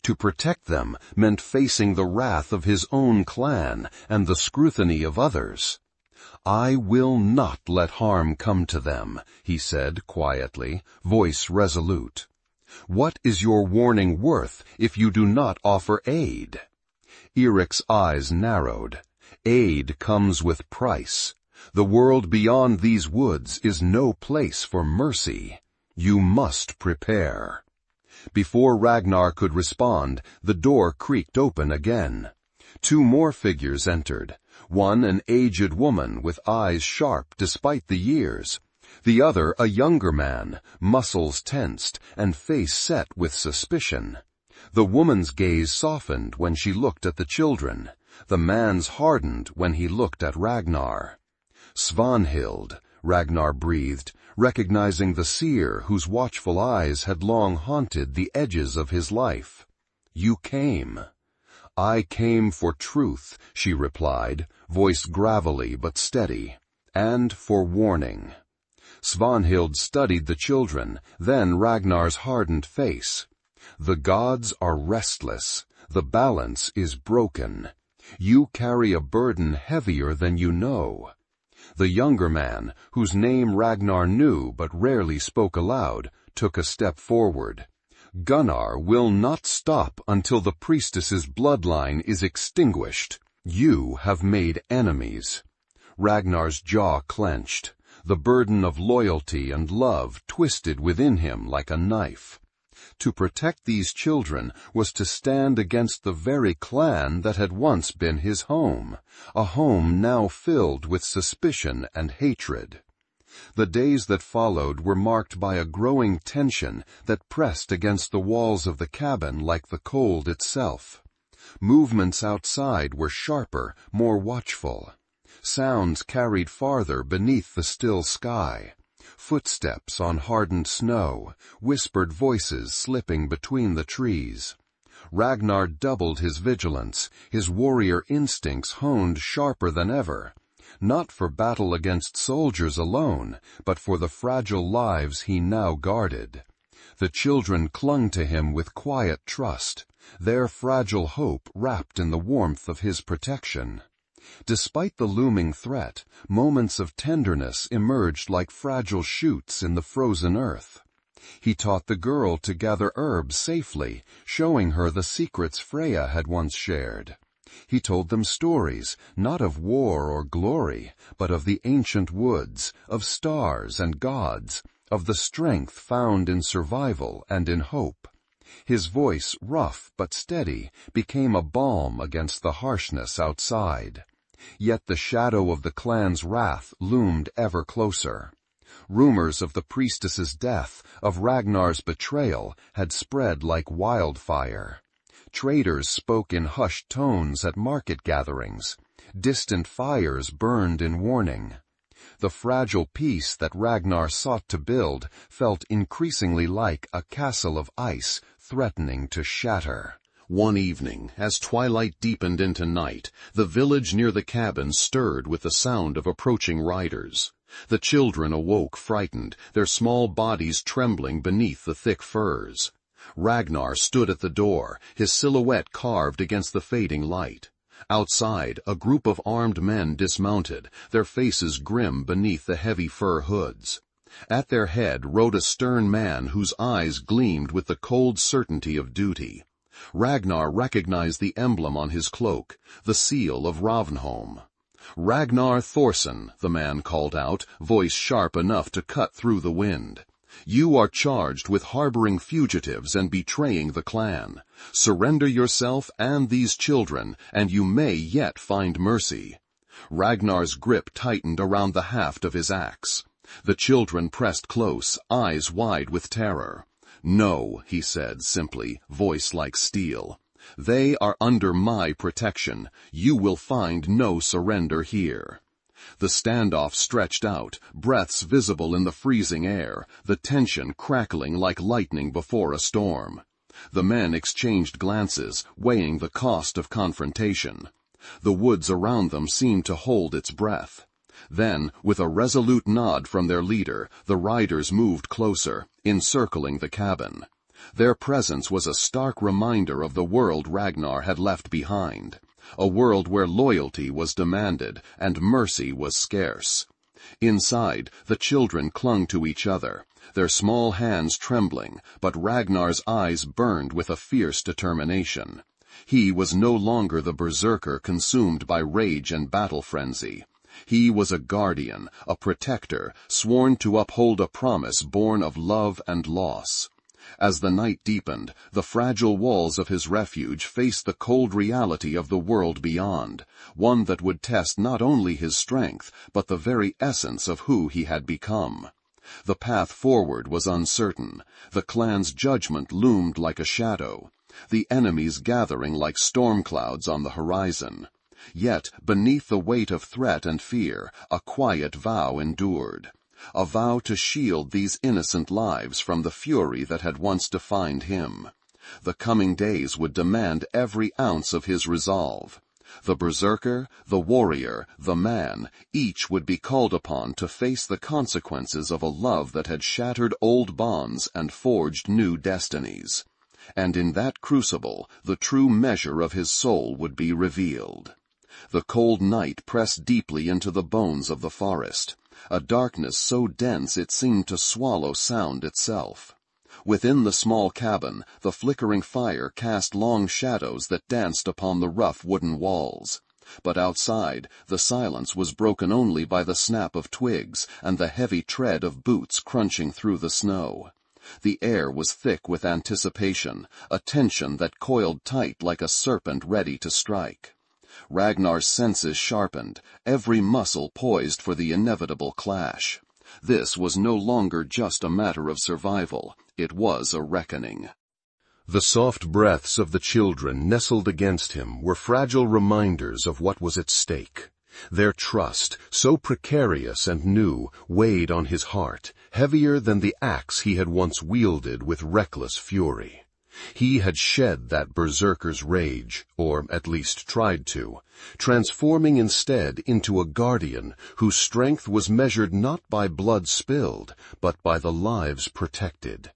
To protect them meant facing the wrath of his own clan and the scrutiny of others. "I will not let harm come to them," he said quietly, voice resolute. "What is your warning worth if you do not offer aid?" Eric's eyes narrowed. Aid comes with price. The world beyond these woods is no place for mercy. You must prepare. Before Ragnar could respond, the door creaked open again. Two more figures entered. One an aged woman with eyes sharp despite the years. The other a younger man, muscles tensed and face set with suspicion. The woman's gaze softened when she looked at the children. The man's hardened when he looked at Ragnar. "Svanhild," Ragnar breathed, recognizing the seer whose watchful eyes had long haunted the edges of his life. "You came." "I came for truth," she replied, voice gravelly but steady, "and for warning." Svanhild studied the children, then Ragnar's hardened face. "The gods are restless. The balance is broken. You carry a burden heavier than you know." The younger man, whose name Ragnar knew but rarely spoke aloud, took a step forward. "Gunnar will not stop until the priestess's bloodline is extinguished. You have made enemies." Ragnar's jaw clenched. The burden of loyalty and love twisted within him like a knife. To protect these children was to stand against the very clan that had once been his home, a home now filled with suspicion and hatred. The days that followed were marked by a growing tension that pressed against the walls of the cabin like the cold itself. Movements outside were sharper, more watchful. Sounds carried farther beneath the still sky. Footsteps on hardened snow, whispered voices slipping between the trees. Ragnar doubled his vigilance, his warrior instincts honed sharper than ever, not for battle against soldiers alone, but for the fragile lives he now guarded. The children clung to him with quiet trust, their fragile hope wrapped in the warmth of his protection. Despite the looming threat, moments of tenderness emerged like fragile shoots in the frozen earth. He taught the girl to gather herbs safely, showing her the secrets Freya had once shared. He told them stories, not of war or glory, but of the ancient woods, of stars and gods, of the strength found in survival and in hope. His voice, rough but steady, became a balm against the harshness outside. Yet the shadow of the clan's wrath loomed ever closer. Rumors of the priestess's death, of Ragnar's betrayal, had spread like wildfire. Traders spoke in hushed tones at market gatherings. Distant fires burned in warning. The fragile peace that Ragnar sought to build felt increasingly like a castle of ice threatening to shatter. One evening, as twilight deepened into night, the village near the cabin stirred with the sound of approaching riders. The children awoke frightened, their small bodies trembling beneath the thick furs. Ragnar stood at the door, his silhouette carved against the fading light. Outside, a group of armed men dismounted, their faces grim beneath the heavy fur hoods. At their head rode a stern man whose eyes gleamed with the cold certainty of duty. Ragnar recognized the emblem on his cloak, the seal of Ravnholm. "Ragnar Thorson," the man called out, voice sharp enough to cut through the wind. "You are charged with harboring fugitives and betraying the clan. Surrender yourself and these children, and you may yet find mercy." Ragnar's grip tightened around the haft of his axe. The children pressed close, eyes wide with terror. "No," he said simply, voice like steel. "They are under my protection. You will find no surrender here." The standoff stretched out, breaths visible in the freezing air, the tension crackling like lightning before a storm. The men exchanged glances, weighing the cost of confrontation. The woods around them seemed to hold its breath. Then, with a resolute nod from their leader, the riders moved closer, encircling the cabin. Their presence was a stark reminder of the world Ragnar had left behind, a world where loyalty was demanded and mercy was scarce. Inside, the children clung to each other, their small hands trembling, but Ragnar's eyes burned with a fierce determination. He was no longer the berserker consumed by rage and battle frenzy. He was a guardian, a protector, sworn to uphold a promise born of love and loss. As the night deepened, the fragile walls of his refuge faced the cold reality of the world beyond, one that would test not only his strength, but the very essence of who he had become. The path forward was uncertain. The clan's judgment loomed like a shadow, the enemies gathering like storm clouds on the horizon. Yet, beneath the weight of threat and fear, a quiet vow endured. A vow to shield these innocent lives from the fury that had once defined him. The coming days would demand every ounce of his resolve. The berserker, the warrior, the man, each would be called upon to face the consequences of a love that had shattered old bonds and forged new destinies. And in that crucible, the true measure of his soul would be revealed. The cold night pressed deeply into the bones of the forest, a darkness so dense it seemed to swallow sound itself. Within the small cabin, the flickering fire cast long shadows that danced upon the rough wooden walls. But outside, the silence was broken only by the snap of twigs and the heavy tread of boots crunching through the snow. The air was thick with anticipation, a tension that coiled tight like a serpent ready to strike. Ragnar's senses sharpened, every muscle poised for the inevitable clash. This was no longer just a matter of survival, it was a reckoning. The soft breaths of the children nestled against him were fragile reminders of what was at stake. Their trust, so precarious and new, weighed on his heart, heavier than the axe he had once wielded with reckless fury. He had shed that berserker's rage, or at least tried to, transforming instead into a guardian whose strength was measured not by blood spilled, but by the lives protected.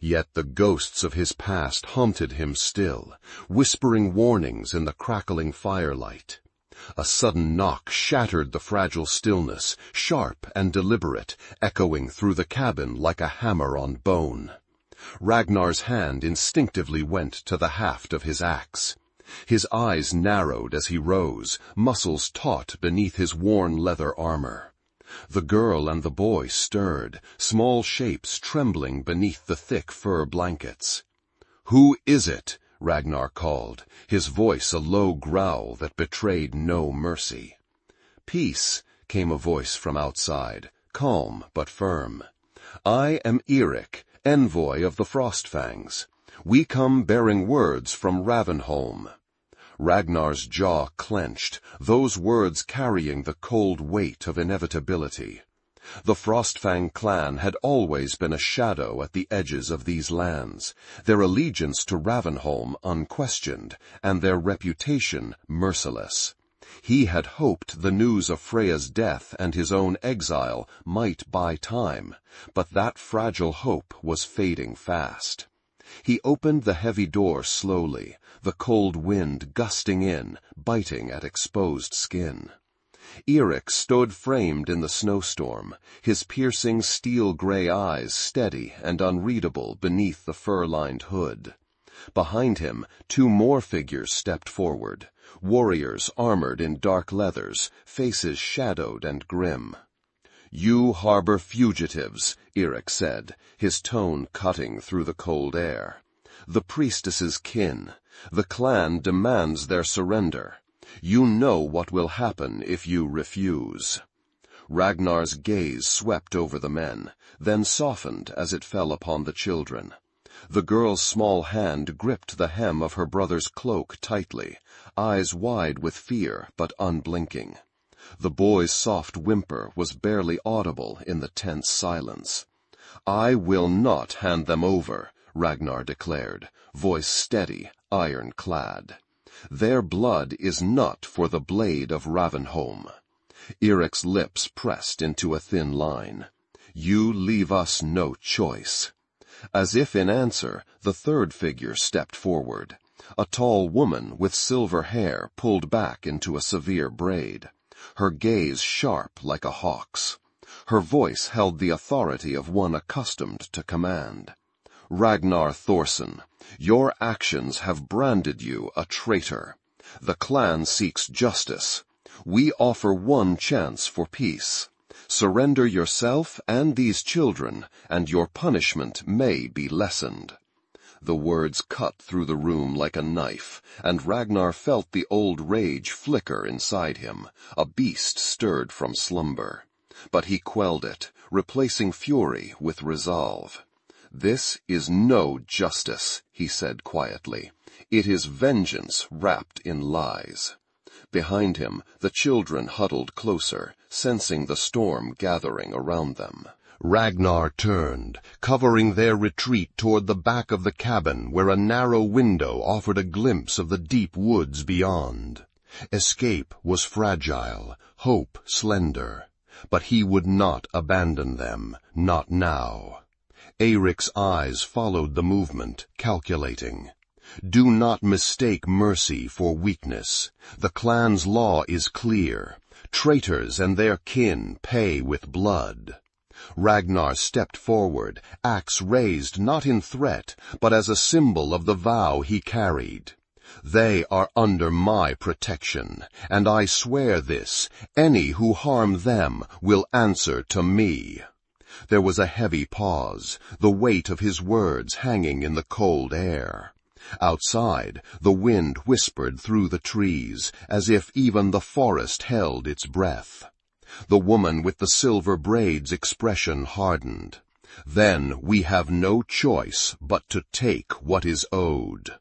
Yet the ghosts of his past haunted him still, whispering warnings in the crackling firelight. A sudden knock shattered the fragile stillness, sharp and deliberate, echoing through the cabin like a hammer on bone. Ragnar's hand instinctively went to the haft of his axe. His eyes narrowed as he rose, muscles taut beneath his worn leather armor. The girl and the boy stirred, small shapes trembling beneath the thick fur blankets. "Who is it?" Ragnar called, his voice a low growl that betrayed no mercy. "Peace," came a voice from outside, calm but firm. "I am Eirik, envoy of the Frostfangs. We come bearing words from Ravnholm." Ragnar's jaw clenched, those words carrying the cold weight of inevitability. The Frostfang clan had always been a shadow at the edges of these lands, their allegiance to Ravnholm unquestioned, and their reputation merciless. He had hoped the news of Freya's death and his own exile might buy time, but that fragile hope was fading fast. He opened the heavy door slowly, the cold wind gusting in, biting at exposed skin. Eirik stood framed in the snowstorm, his piercing steel-gray eyes steady and unreadable beneath the fur-lined hood. Behind him, 2 more figures stepped forward, warriors armored in dark leathers, faces shadowed and grim. "You harbor fugitives," Eirik said, his tone cutting through the cold air. "The priestess's kin. The clan demands their surrender. You know what will happen if you refuse." Ragnar's gaze swept over the men, then softened as it fell upon the children. The girl's small hand gripped the hem of her brother's cloak tightly, eyes wide with fear but unblinking. The boy's soft whimper was barely audible in the tense silence. "I will not hand them over," Ragnar declared, voice steady, iron-clad. "Their blood is not for the blade of Ravenholm." Eirik's lips pressed into a thin line. "You leave us no choice." As if in answer, the third figure stepped forward, a tall woman with silver hair pulled back into a severe braid, her gaze sharp like a hawk's. Her voice held the authority of one accustomed to command. "Ragnar Thorson, your actions have branded you a traitor. The clan seeks justice. We offer one chance for peace. Surrender yourself and these children, and your punishment may be lessened." The words cut through the room like a knife, and Ragnar felt the old rage flicker inside him, a beast stirred from slumber. But he quelled it, replacing fury with resolve. "This is no justice," he said quietly. "It is vengeance wrapped in lies." Behind him, the children huddled closer, sensing the storm gathering around them. Ragnar turned, covering their retreat toward the back of the cabin where a narrow window offered a glimpse of the deep woods beyond. Escape was fragile, hope slender, but he would not abandon them, not now. Eirik's eyes followed the movement, calculating. "Do not mistake mercy for weakness. The clan's law is clear. Traitors and their kin pay with blood." Ragnar stepped forward, axe raised not in threat, but as a symbol of the vow he carried. "They are under my protection, and I swear this, any who harm them will answer to me." There was a heavy pause, the weight of his words hanging in the cold air. Outside, the wind whispered through the trees, as if even the forest held its breath. The woman with the silver braids' expression hardened. "Then we have no choice but to take what is owed."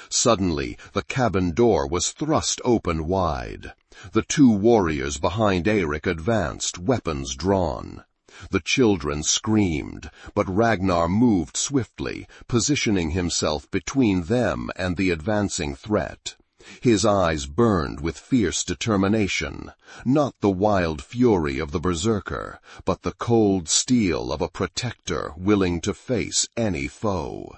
Suddenly, the cabin door was thrust open wide. The 2 warriors behind Eirik advanced, weapons drawn. The children screamed, but Ragnar moved swiftly, positioning himself between them and the advancing threat. His eyes burned with fierce determination, not the wild fury of the Berserker, but the cold steel of a protector willing to face any foe.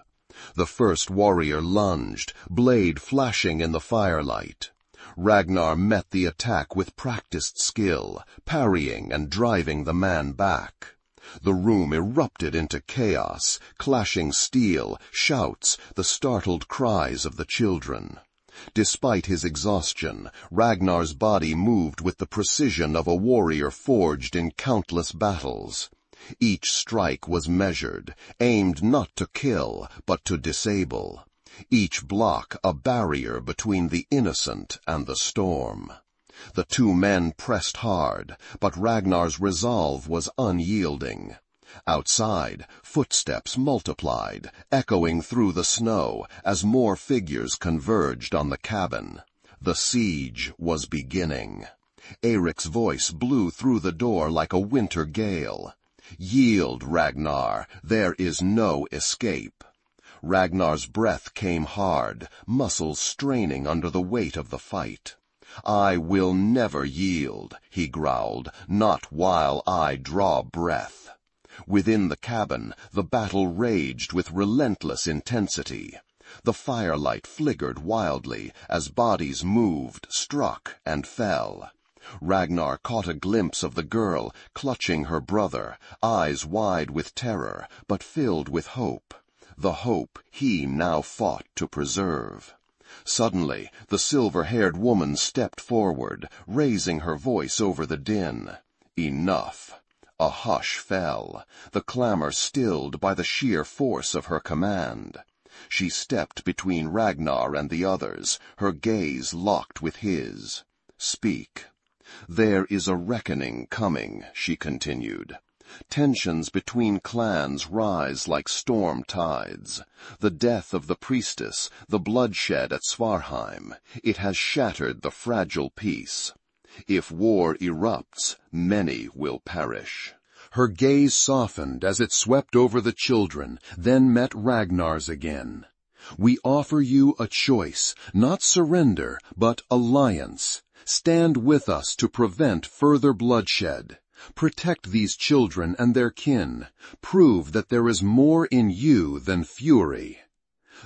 The first warrior lunged, blade flashing in the firelight. Ragnar met the attack with practiced skill, parrying and driving the man back. The room erupted into chaos, clashing steel, shouts, the startled cries of the children. Despite his exhaustion, Ragnar's body moved with the precision of a warrior forged in countless battles. Each strike was measured, aimed not to kill, but to disable. Each block a barrier between the innocent and the storm. The 2 men pressed hard, but Ragnar's resolve was unyielding. Outside, footsteps multiplied, echoing through the snow as more figures converged on the cabin. The siege was beginning. Eirik's voice blew through the door like a winter gale. "Yield, Ragnar, there is no escape." Ragnar's breath came hard, muscles straining under the weight of the fight. "I will never yield," he growled, "not while I draw breath." Within the cabin, the battle raged with relentless intensity. The firelight flickered wildly as bodies moved, struck, and fell. Ragnar caught a glimpse of the girl, clutching her brother, eyes wide with terror, but filled with hope. The hope he now fought to preserve. Suddenly, the silver-haired woman stepped forward, raising her voice over the din. Enough. A hush fell, the clamor stilled by the sheer force of her command. She stepped between Ragnar and the others, her gaze locked with his. "Speak." "There is a reckoning coming," she continued. "Tensions between clans rise like storm tides. The death of the Priestess, the bloodshed at Svartheim, it has shattered the fragile peace. If war erupts, many will perish." Her gaze softened as it swept over the children, then met Ragnar's again. "We offer you a choice, not surrender, but alliance. Stand with us to prevent further bloodshed. Protect these children and their kin. Prove that there is more in you than fury."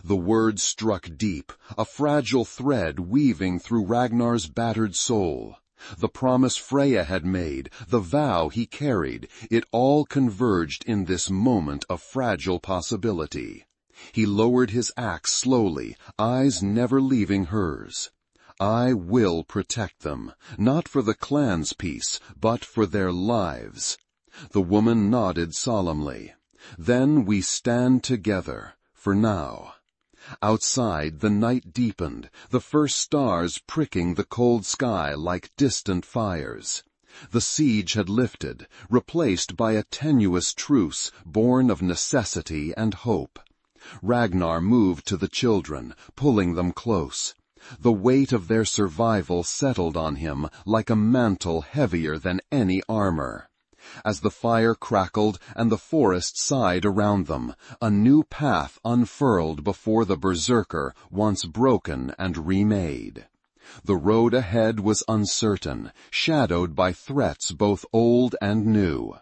The words struck deep, a fragile thread weaving through Ragnar's battered soul. The promise Freya had made, the vow he carried, it all converged in this moment of fragile possibility. He lowered his axe slowly, eyes never leaving hers. "I will protect them, not for the clan's peace, but for their lives." The woman nodded solemnly. "Then we stand together, for now." Outside, the night deepened, the first stars pricking the cold sky like distant fires. The siege had lifted, replaced by a tenuous truce born of necessity and hope. Ragnar moved to the children, pulling them close. The weight of their survival settled on him like a mantle heavier than any armor. As the fire crackled and the forest sighed around them, a new path unfurled before the Berserker, once broken and remade. The road ahead was uncertain, shadowed by threats both old and new.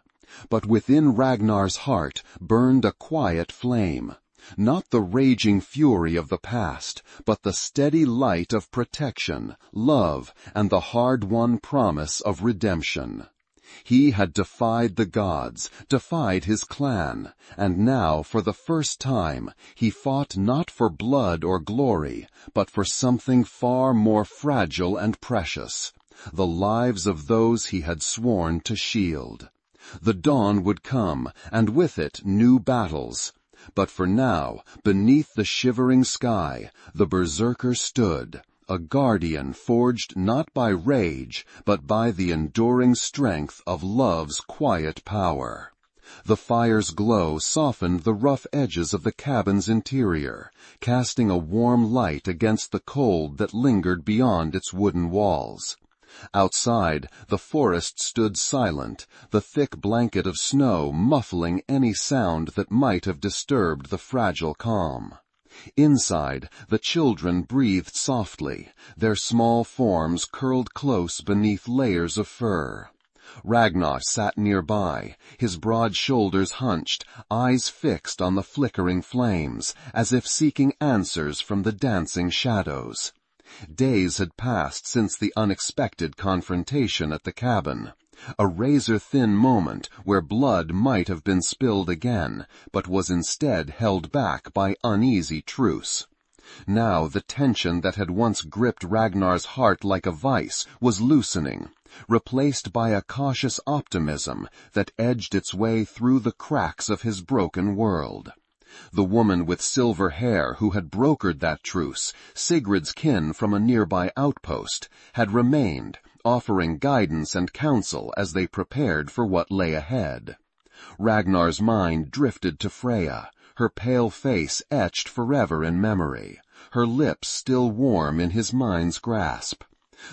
But within Ragnar's heart burned a quiet flame, not the raging fury of the past, but the steady light of protection, love, and the hard-won promise of redemption. He had defied the gods, defied his clan, and now, for the first time, he fought not for blood or glory, but for something far more fragile and precious, the lives of those he had sworn to shield. The dawn would come, and with it new battles. But for now, beneath the shivering sky, the Berserker stood, a guardian forged not by rage, but by the enduring strength of love's quiet power. The fire's glow softened the rough edges of the cabin's interior, casting a warm light against the cold that lingered beyond its wooden walls. Outside, the forest stood silent, the thick blanket of snow muffling any sound that might have disturbed the fragile calm. Inside, the children breathed softly, their small forms curled close beneath layers of fur. Ragnar sat nearby, his broad shoulders hunched, eyes fixed on the flickering flames, as if seeking answers from the dancing shadows. Days had passed since the unexpected confrontation at the cabin. A razor-thin moment where blood might have been spilled again, but was instead held back by uneasy truce. Now the tension that had once gripped Ragnar's heart like a vice was loosening, replaced by a cautious optimism that edged its way through the cracks of his broken world. The woman with silver hair who had brokered that truce, Sigrid's kin from a nearby outpost, had remained, offering guidance and counsel as they prepared for what lay ahead. Ragnar's mind drifted to Freya, her pale face etched forever in memory, her lips still warm in his mind's grasp.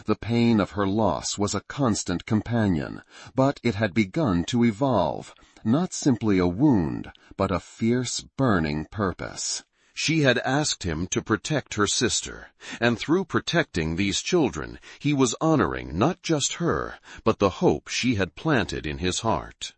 The pain of her loss was a constant companion, but it had begun to evolve, not simply a wound, but a fierce, burning purpose. She had asked him to protect her sister, and through protecting these children, he was honoring not just her, but the hope she had planted in his heart.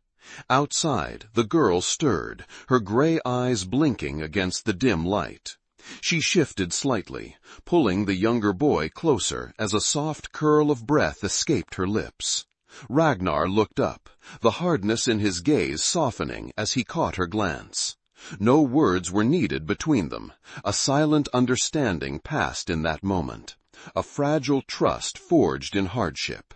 Outside, the girl stirred, her gray eyes blinking against the dim light. She shifted slightly, pulling the younger boy closer as a soft curl of breath escaped her lips. Ragnar looked up, the hardness in his gaze softening as he caught her glance. No words were needed between them. A silent understanding passed in that moment, a fragile trust forged in hardship.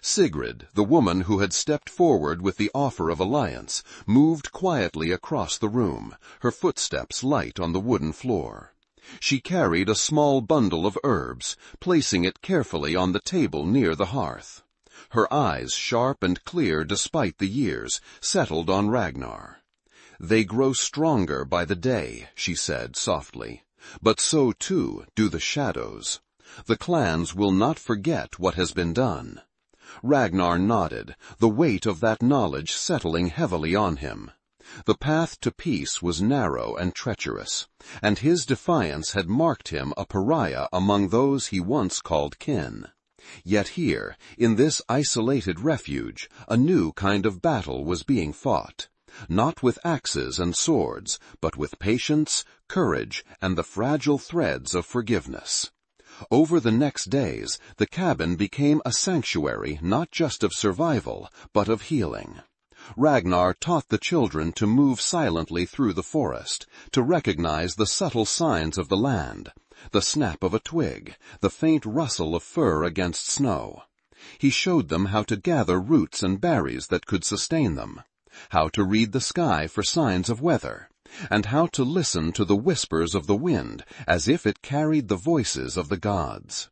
Sigrid, the woman who had stepped forward with the offer of alliance, moved quietly across the room, her footsteps light on the wooden floor. She carried a small bundle of herbs, placing it carefully on the table near the hearth. Her eyes, sharp and clear despite the years, settled on Ragnar. "They grow stronger by the day," she said softly, "but so too do the shadows. The clans will not forget what has been done." Ragnar nodded, the weight of that knowledge settling heavily on him. The path to peace was narrow and treacherous, and his defiance had marked him a pariah among those he once called kin. Yet here, in this isolated refuge, a new kind of battle was being fought. Not with axes and swords, but with patience, courage, and the fragile threads of forgiveness. Over the next days, the cabin became a sanctuary not just of survival, but of healing. Ragnar taught the children to move silently through the forest, to recognize the subtle signs of the land, the snap of a twig, the faint rustle of fur against snow. He showed them how to gather roots and berries that could sustain them, how to read the sky for signs of weather, and how to listen to the whispers of the wind as if it carried the voices of the gods.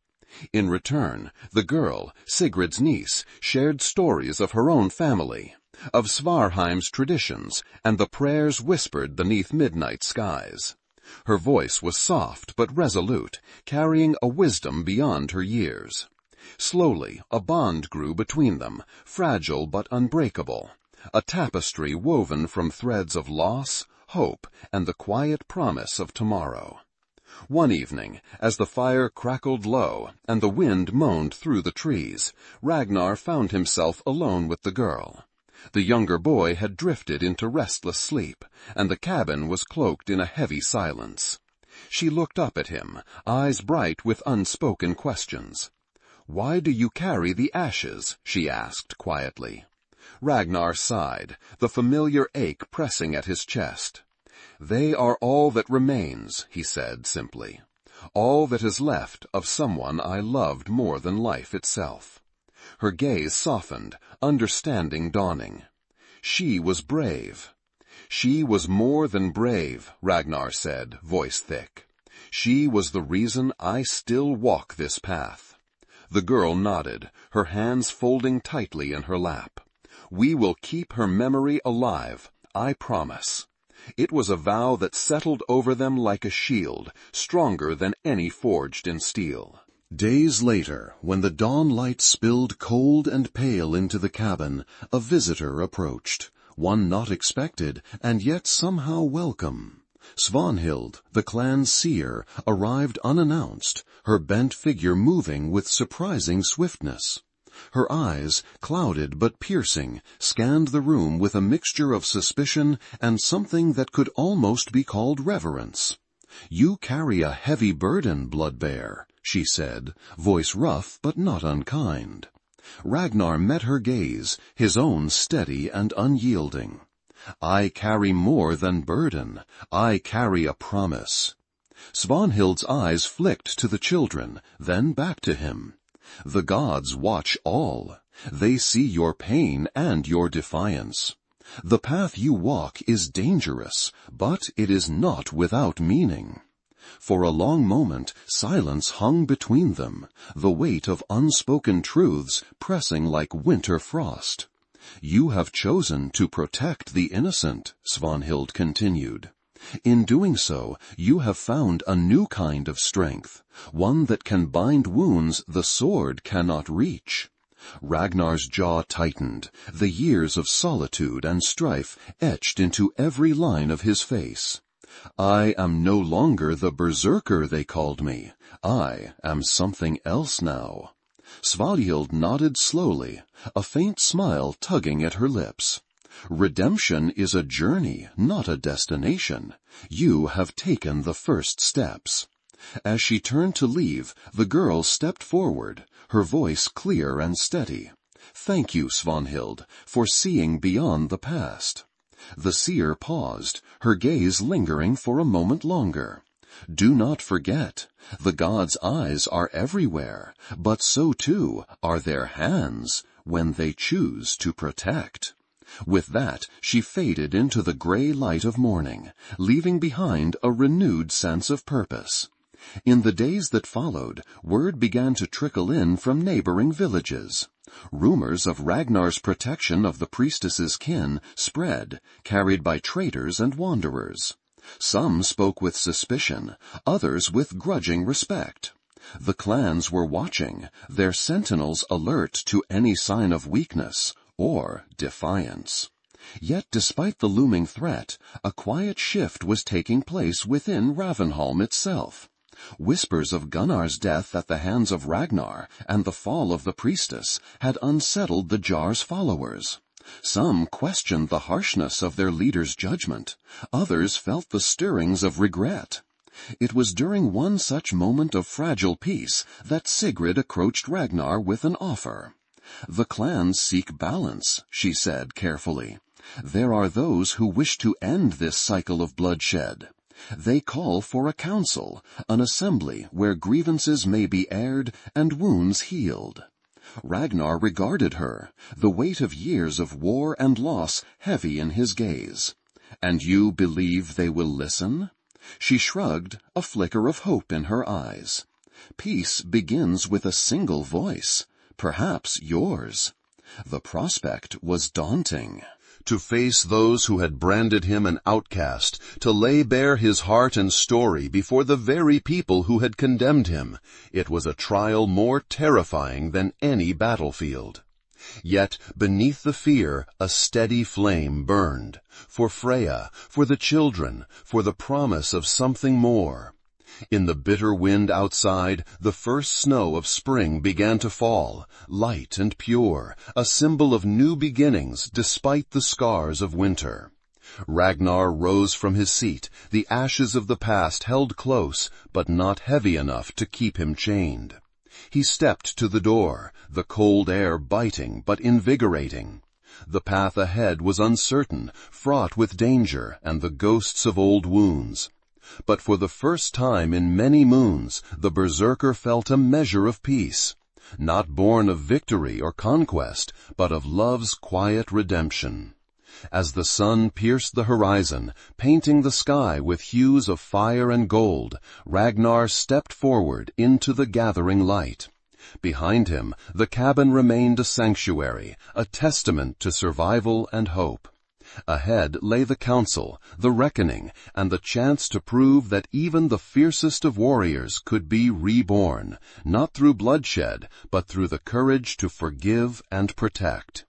In return, the girl, Sigrid's niece, shared stories of her own family, of Svarheim's traditions, and the prayers whispered beneath midnight skies. Her voice was soft but resolute, carrying a wisdom beyond her years. Slowly, a bond grew between them, fragile but unbreakable, a tapestry woven from threads of loss, hope, and the quiet promise of tomorrow. One evening, as the fire crackled low and the wind moaned through the trees, Ragnar found himself alone with the girl. The younger boy had drifted into restless sleep, and the cabin was cloaked in a heavy silence. She looked up at him, eyes bright with unspoken questions. "Why do you carry the ashes?" she asked quietly. Ragnar sighed, the familiar ache pressing at his chest. "They are all that remains," he said simply. "All that is left of someone I loved more than life itself." Her gaze softened, understanding dawning. She was brave. "She was more than brave," Ragnar said, voice thick. "She was the reason I still walk this path." The girl nodded, her hands folding tightly in her lap. "We will keep her memory alive, I promise." It was a vow that settled over them like a shield, stronger than any forged in steel. Days later, when the dawn light spilled cold and pale into the cabin, a visitor approached, one not expected and yet somehow welcome. Svanhild, the clan's seer, arrived unannounced, her bent figure moving with surprising swiftness. Her eyes, clouded but piercing, scanned the room with a mixture of suspicion and something that could almost be called reverence. "You carry a heavy burden, Bloodbear," she said, voice rough but not unkind. Ragnar met her gaze, his own steady and unyielding. "I carry more than burden. I carry a promise." Svanhild's eyes flicked to the children, then back to him. "The gods watch all. They see your pain and your defiance. The path you walk is dangerous, but it is not without meaning." For a long moment, silence hung between them, the weight of unspoken truths pressing like winter frost. "You have chosen to protect the innocent," Svanhild continued. "In doing so, you have found a new kind of strength, one that can bind wounds the sword cannot reach." Ragnar's jaw tightened, the years of solitude and strife etched into every line of his face. I am no longer the Berserker they called me. I am something else now. Svanhild nodded slowly, a faint smile tugging at her lips. Redemption is a journey, not a destination. You have taken the first steps. As she turned to leave, the girl stepped forward, her voice clear and steady. Thank you, Svanhild, for seeing beyond the past. The seer paused, her gaze lingering for a moment longer. Do not forget, the gods' eyes are everywhere, but so too are their hands when they choose to protect. With that, she faded into the gray light of morning, leaving behind a renewed sense of purpose. In the days that followed, word began to trickle in from neighboring villages. Rumors of Ragnar's protection of the priestess's kin spread, carried by traders and wanderers. Some spoke with suspicion, others with grudging respect. The clans were watching, their sentinels alert to any sign of weakness or defiance. Yet despite the looming threat, a quiet shift was taking place within Ravenholm itself. Whispers of Gunnar's death at the hands of Ragnar and the fall of the priestess had unsettled the Jar's followers. Some questioned the harshness of their leader's judgment. Others felt the stirrings of regret. It was during one such moment of fragile peace that Sigrid approached Ragnar with an offer. The clans seek balance, she said carefully. There are those who wish to end this cycle of bloodshed. They call for a council, an assembly where grievances may be aired and wounds healed. Ragnar regarded her, the weight of years of war and loss heavy in his gaze. And you believe they will listen? She shrugged, a flicker of hope in her eyes. Peace begins with a single voice, perhaps yours. The prospect was daunting. To face those who had branded him an outcast, to lay bare his heart and story before the very people who had condemned him, it was a trial more terrifying than any battlefield. Yet, beneath the fear, a steady flame burned, for Freya, for the children, for the promise of something more. In the bitter wind outside, the first snow of spring began to fall, light and pure, a symbol of new beginnings despite the scars of winter. Ragnar rose from his seat, the ashes of the past held close, but not heavy enough to keep him chained. He stepped to the door, the cold air biting but invigorating. The path ahead was uncertain, fraught with danger and the ghosts of old wounds. But for the first time in many moons, the Berserker felt a measure of peace, not born of victory or conquest, but of love's quiet redemption. As the sun pierced the horizon, painting the sky with hues of fire and gold, Ragnar stepped forward into the gathering light. Behind him, the cabin remained a sanctuary, a testament to survival and hope. Ahead lay the council, the reckoning, and the chance to prove that even the fiercest of warriors could be reborn, not through bloodshed, but through the courage to forgive and protect.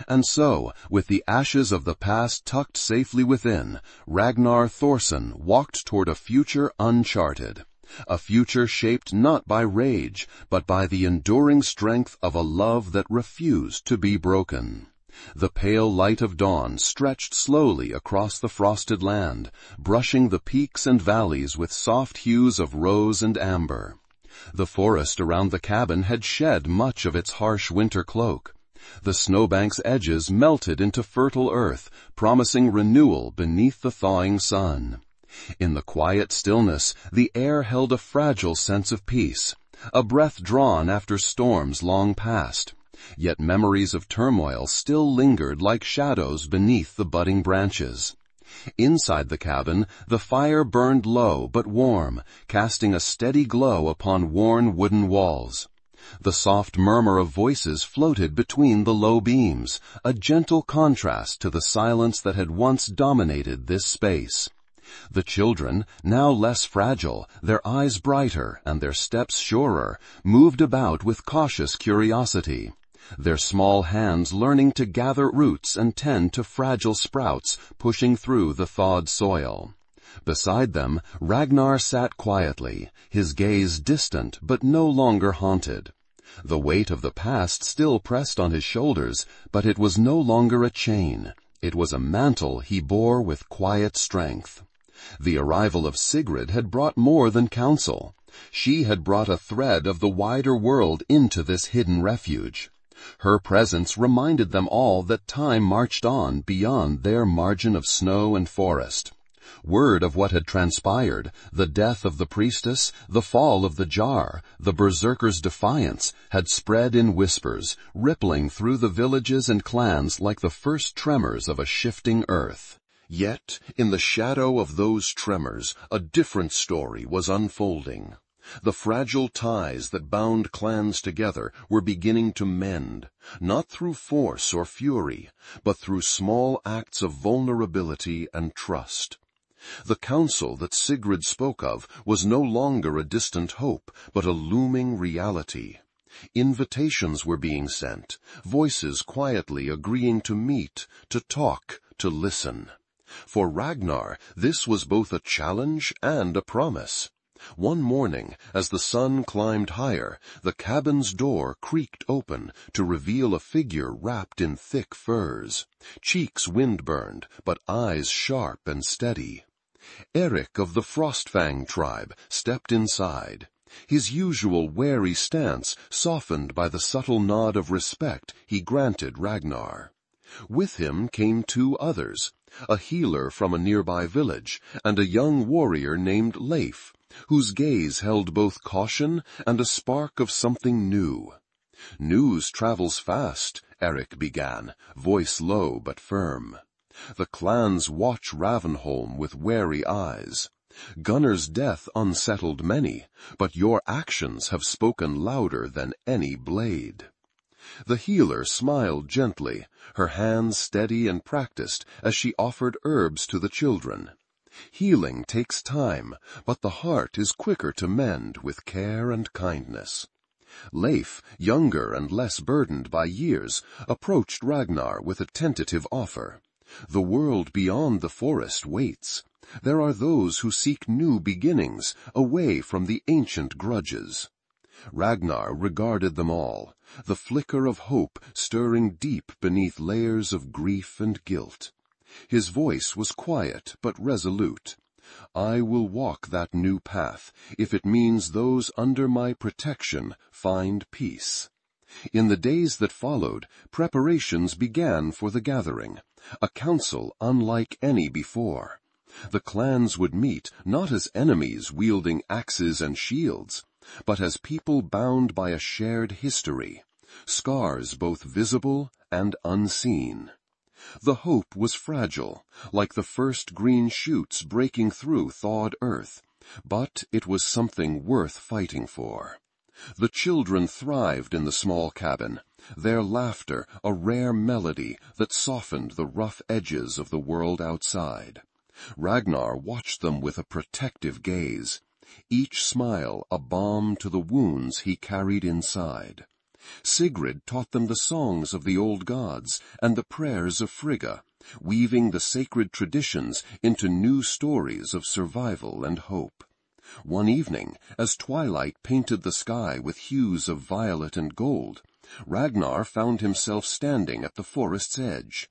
And so, with the ashes of the past tucked safely within, Ragnar Thorson walked toward a future uncharted. A future shaped not by rage, but by the enduring strength of a love that refused to be broken. The pale light of dawn stretched slowly across the frosted land, brushing the peaks and valleys with soft hues of rose and amber. The forest around the cabin had shed much of its harsh winter cloak. The snowbank's edges melted into fertile earth, promising renewal beneath the thawing sun. In the quiet stillness, the air held a fragile sense of peace, a breath drawn after storms long past. Yet memories of turmoil still lingered like shadows beneath the budding branches. Inside the cabin, the fire burned low but warm, casting a steady glow upon worn wooden walls. The soft murmur of voices floated between the low beams, a gentle contrast to the silence that had once dominated this space. The children, now less fragile, their eyes brighter and their steps surer, moved about with cautious curiosity, their small hands learning to gather roots and tend to fragile sprouts pushing through the thawed soil. Beside them, Ragnar sat quietly, his gaze distant but no longer haunted. The weight of the past still pressed on his shoulders, but it was no longer a chain. It was a mantle he bore with quiet strength. The arrival of Sigrid had brought more than counsel. She had brought a thread of the wider world into this hidden refuge. Her presence reminded them all that time marched on beyond their margin of snow and forest. Word of what had transpired, the death of the priestess, the fall of the jar, the berserker's defiance, had spread in whispers, rippling through the villages and clans like the first tremors of a shifting earth. Yet, in the shadow of those tremors, a different story was unfolding. The fragile ties that bound clans together were beginning to mend, not through force or fury, but through small acts of vulnerability and trust. The council that Sigrid spoke of was no longer a distant hope, but a looming reality. Invitations were being sent, voices quietly agreeing to meet, to talk, to listen. For Ragnar, this was both a challenge and a promise. One morning, as the sun climbed higher, the cabin's door creaked open to reveal a figure wrapped in thick furs, cheeks wind-burned, but eyes sharp and steady. Eric of the Frostfang tribe stepped inside, his usual wary stance softened by the subtle nod of respect he granted Ragnar. With him came two others, a healer from a nearby village and a young warrior named Leif, whose gaze held both caution and a spark of something new. "News travels fast," Eric began, voice low but firm. "The clans watch Ravenholm with wary eyes. Gunnar's death unsettled many, but your actions have spoken louder than any blade." The healer smiled gently, her hands steady and practiced as she offered herbs to the children. Healing takes time, but the heart is quicker to mend with care and kindness. Leif, younger and less burdened by years, approached Ragnar with a tentative offer. The world beyond the forest waits. There are those who seek new beginnings, away from the ancient grudges. Ragnar regarded them all, the flicker of hope stirring deep beneath layers of grief and guilt. His voice was quiet but resolute. "I will walk that new path, if it means those under my protection find peace." In the days that followed, preparations began for the gathering, a council unlike any before. The clans would meet not as enemies wielding axes and shields, but as people bound by a shared history, scars both visible and unseen. The hope was fragile, like the first green shoots breaking through thawed earth, but it was something worth fighting for. The children thrived in the small cabin, their laughter a rare melody that softened the rough edges of the world outside. Ragnar watched them with a protective gaze, each smile a balm to the wounds he carried inside. Sigrid taught them the songs of the old gods and the prayers of Frigga, weaving the sacred traditions into new stories of survival and hope. One evening, as twilight painted the sky with hues of violet and gold, Ragnar found himself standing at the forest's edge.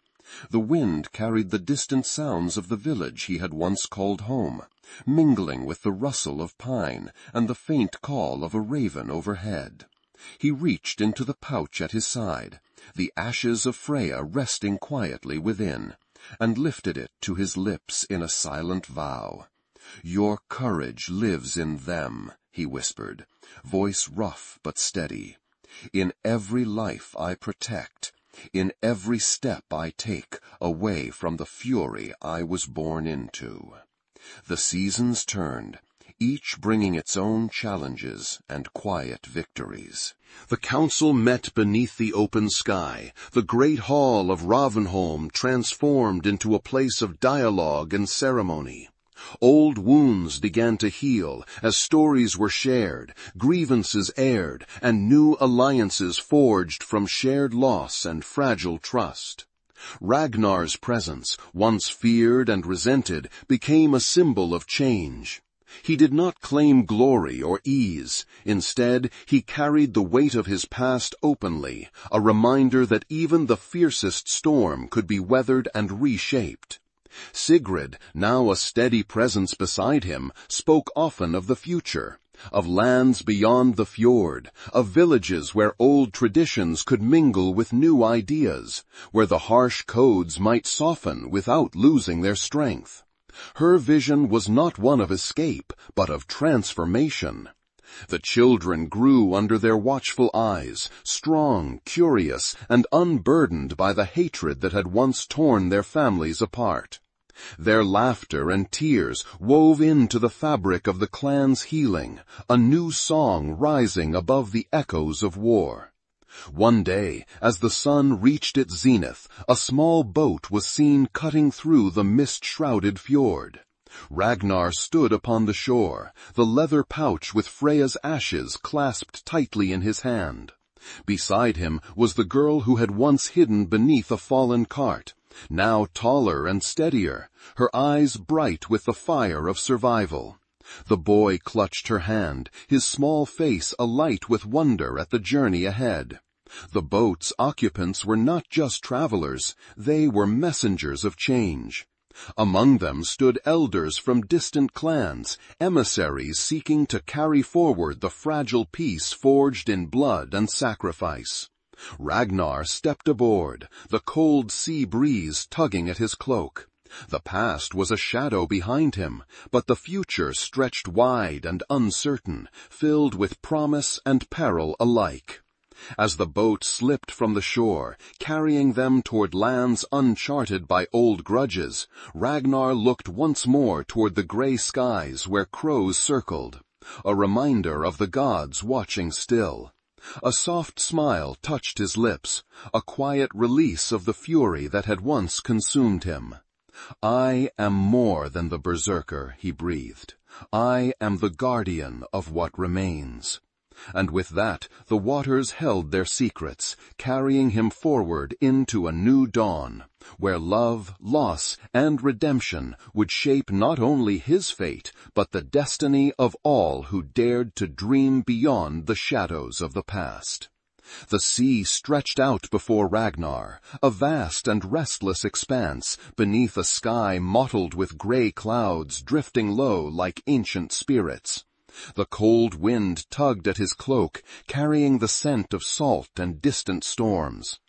The wind carried the distant sounds of the village he had once called home, mingling with the rustle of pine and the faint call of a raven overhead. He reached into the pouch at his side, the ashes of Freya resting quietly within, and lifted it to his lips in a silent vow. "Your courage lives in them," he whispered, voice rough but steady. "In every life I protect, in every step I take away from the fury I was born into." The seasons turned, each bringing its own challenges and quiet victories. The council met beneath the open sky, the great hall of Ravenholm transformed into a place of dialogue and ceremony. Old wounds began to heal as stories were shared, grievances aired, and new alliances forged from shared loss and fragile trust. Ragnar's presence, once feared and resented, became a symbol of change. He did not claim glory or ease. Instead, he carried the weight of his past openly, a reminder that even the fiercest storm could be weathered and reshaped. Sigrid, now a steady presence beside him, spoke often of the future, of lands beyond the fjord, of villages where old traditions could mingle with new ideas, where the harsh codes might soften without losing their strength. Her vision was not one of escape, but of transformation. The children grew under their watchful eyes, strong, curious, and unburdened by the hatred that had once torn their families apart. Their laughter and tears wove into the fabric of the clan's healing, a new song rising above the echoes of war. One day, as the sun reached its zenith, a small boat was seen cutting through the mist-shrouded fjord. Ragnar stood upon the shore, the leather pouch with Freya's ashes clasped tightly in his hand. Beside him was the girl who had once hidden beneath a fallen cart, now taller and steadier, her eyes bright with the fire of survival. The boy clutched her hand, his small face alight with wonder at the journey ahead. The boat's occupants were not just travelers, they were messengers of change. Among them stood elders from distant clans, emissaries seeking to carry forward the fragile peace forged in blood and sacrifice. Ragnar stepped aboard, the cold sea breeze tugging at his cloak. The past was a shadow behind him, but the future stretched wide and uncertain, filled with promise and peril alike. As the boat slipped from the shore, carrying them toward lands uncharted by old grudges, Ragnar looked once more toward the gray skies where crows circled, a reminder of the gods watching still. A soft smile touched his lips, a quiet release of the fury that had once consumed him. "I am more than the Berserker," he breathed. "I am the guardian of what remains." And with that, the waters held their secrets, carrying him forward into a new dawn, where love, loss, and redemption would shape not only his fate, but the destiny of all who dared to dream beyond the shadows of the past. The sea stretched out before Ragnar, a vast and restless expanse beneath a sky mottled with gray clouds drifting low like ancient spirits. The cold wind tugged at his cloak, carrying the scent of salt and distant storms.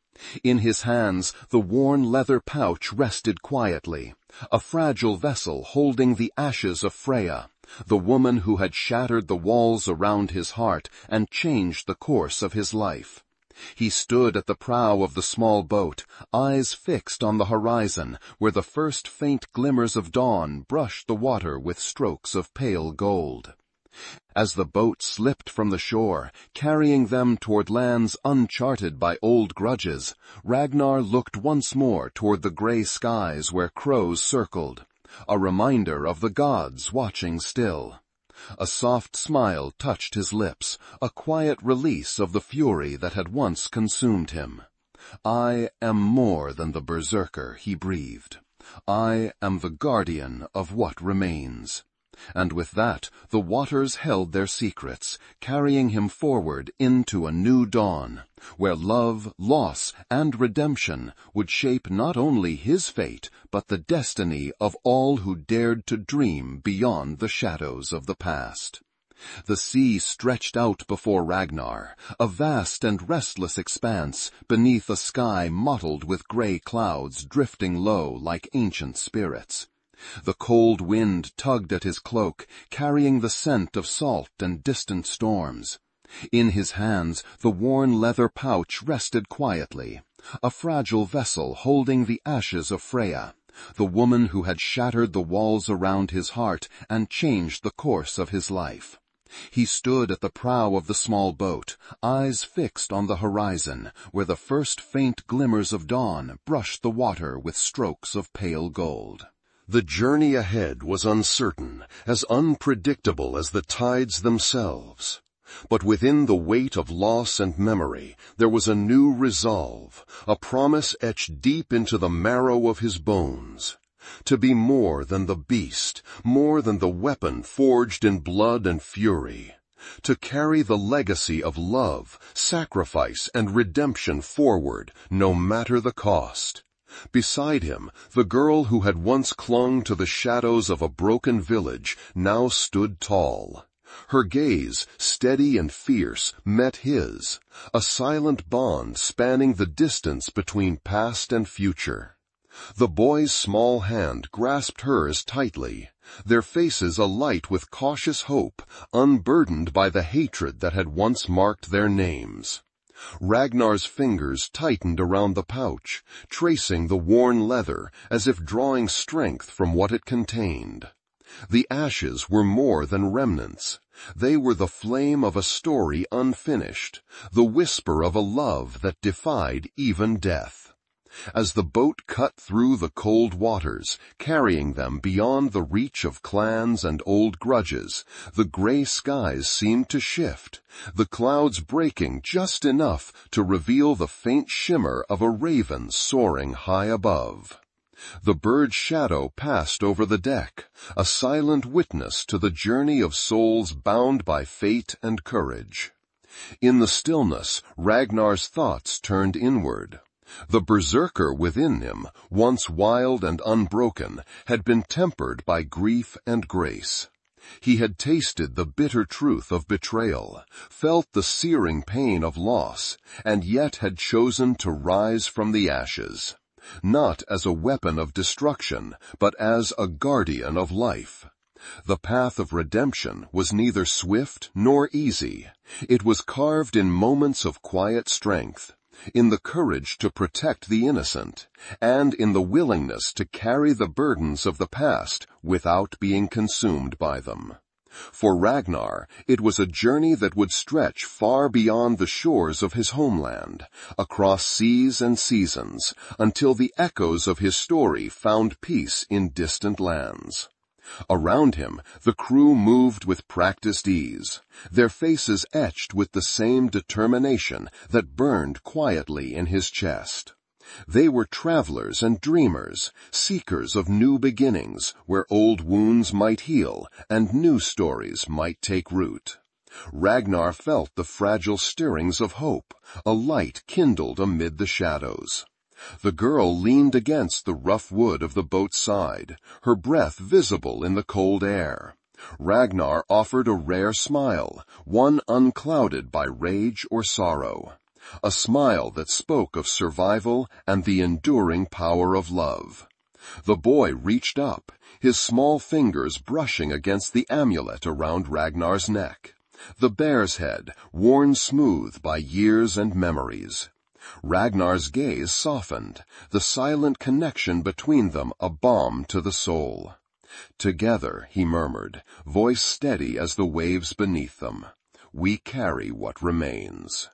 In his hands, the worn leather pouch rested quietly, a fragile vessel holding the ashes of Freya, the woman who had shattered the walls around his heart and changed the course of his life. He stood at the prow of the small boat, eyes fixed on the horizon, where the first faint glimmers of dawn brushed the water with strokes of pale gold. As the boat slipped from the shore, carrying them toward lands uncharted by old grudges, Ragnar looked once more toward the gray skies where crows circled, a reminder of the gods watching still. A soft smile touched his lips, a quiet release of the fury that had once consumed him. "I am more than the Berserker," he breathed. "I am the guardian of what remains." And with that, the waters held their secrets, carrying him forward into a new dawn, where love, loss, and redemption would shape not only his fate, but the destiny of all who dared to dream beyond the shadows of the past. The sea stretched out before Ragnar, a vast and restless expanse beneath a sky mottled with gray clouds drifting low like ancient spirits. The cold wind tugged at his cloak, carrying the scent of salt and distant storms. In his hands, the worn leather pouch rested quietly, a fragile vessel holding the ashes of Freya, the woman who had shattered the walls around his heart and changed the course of his life. He stood at the prow of the small boat, eyes fixed on the horizon, where the first faint glimmers of dawn brushed the water with strokes of pale gold. The journey ahead was uncertain, as unpredictable as the tides themselves. But within the weight of loss and memory, there was a new resolve, a promise etched deep into the marrow of his bones. To be more than the beast, more than the weapon forged in blood and fury. To carry the legacy of love, sacrifice, and redemption forward, no matter the cost. Beside him, the girl who had once clung to the shadows of a broken village now stood tall. Her gaze, steady and fierce, met his, a silent bond spanning the distance between past and future. The boy's small hand grasped hers tightly, their faces alight with cautious hope, unburdened by the hatred that had once marked their names. Ragnar's fingers tightened around the pouch, tracing the worn leather as if drawing strength from what it contained. The ashes were more than remnants. They were the flame of a story unfinished, the whisper of a love that defied even death. As the boat cut through the cold waters, carrying them beyond the reach of clans and old grudges, the gray skies seemed to shift, the clouds breaking just enough to reveal the faint shimmer of a raven soaring high above. The bird's shadow passed over the deck, a silent witness to the journey of souls bound by fate and courage. In the stillness, Ragnar's thoughts turned inward. The berserker within him, once wild and unbroken, had been tempered by grief and grace. He had tasted the bitter truth of betrayal, felt the searing pain of loss, and yet had chosen to rise from the ashes. Not as a weapon of destruction, but as a guardian of life. The path of redemption was neither swift nor easy. It was carved in moments of quiet strength, in the courage to protect the innocent, and in the willingness to carry the burdens of the past without being consumed by them. For Ragnar, it was a journey that would stretch far beyond the shores of his homeland, across seas and seasons, until the echoes of his story found peace in distant lands. Around him, the crew moved with practiced ease, their faces etched with the same determination that burned quietly in his chest. They were travelers and dreamers, seekers of new beginnings, where old wounds might heal and new stories might take root. Ragnar felt the fragile stirrings of hope, a light kindled amid the shadows. The girl leaned against the rough wood of the boat's side, her breath visible in the cold air. Ragnar offered a rare smile, one unclouded by rage or sorrow. A smile that spoke of survival and the enduring power of love. The boy reached up, his small fingers brushing against the amulet around Ragnar's neck, the bear's head worn smooth by years and memories. Ragnar's gaze softened, the silent connection between them a balm to the soul. Together, he murmured, voice steady as the waves beneath them, we carry what remains.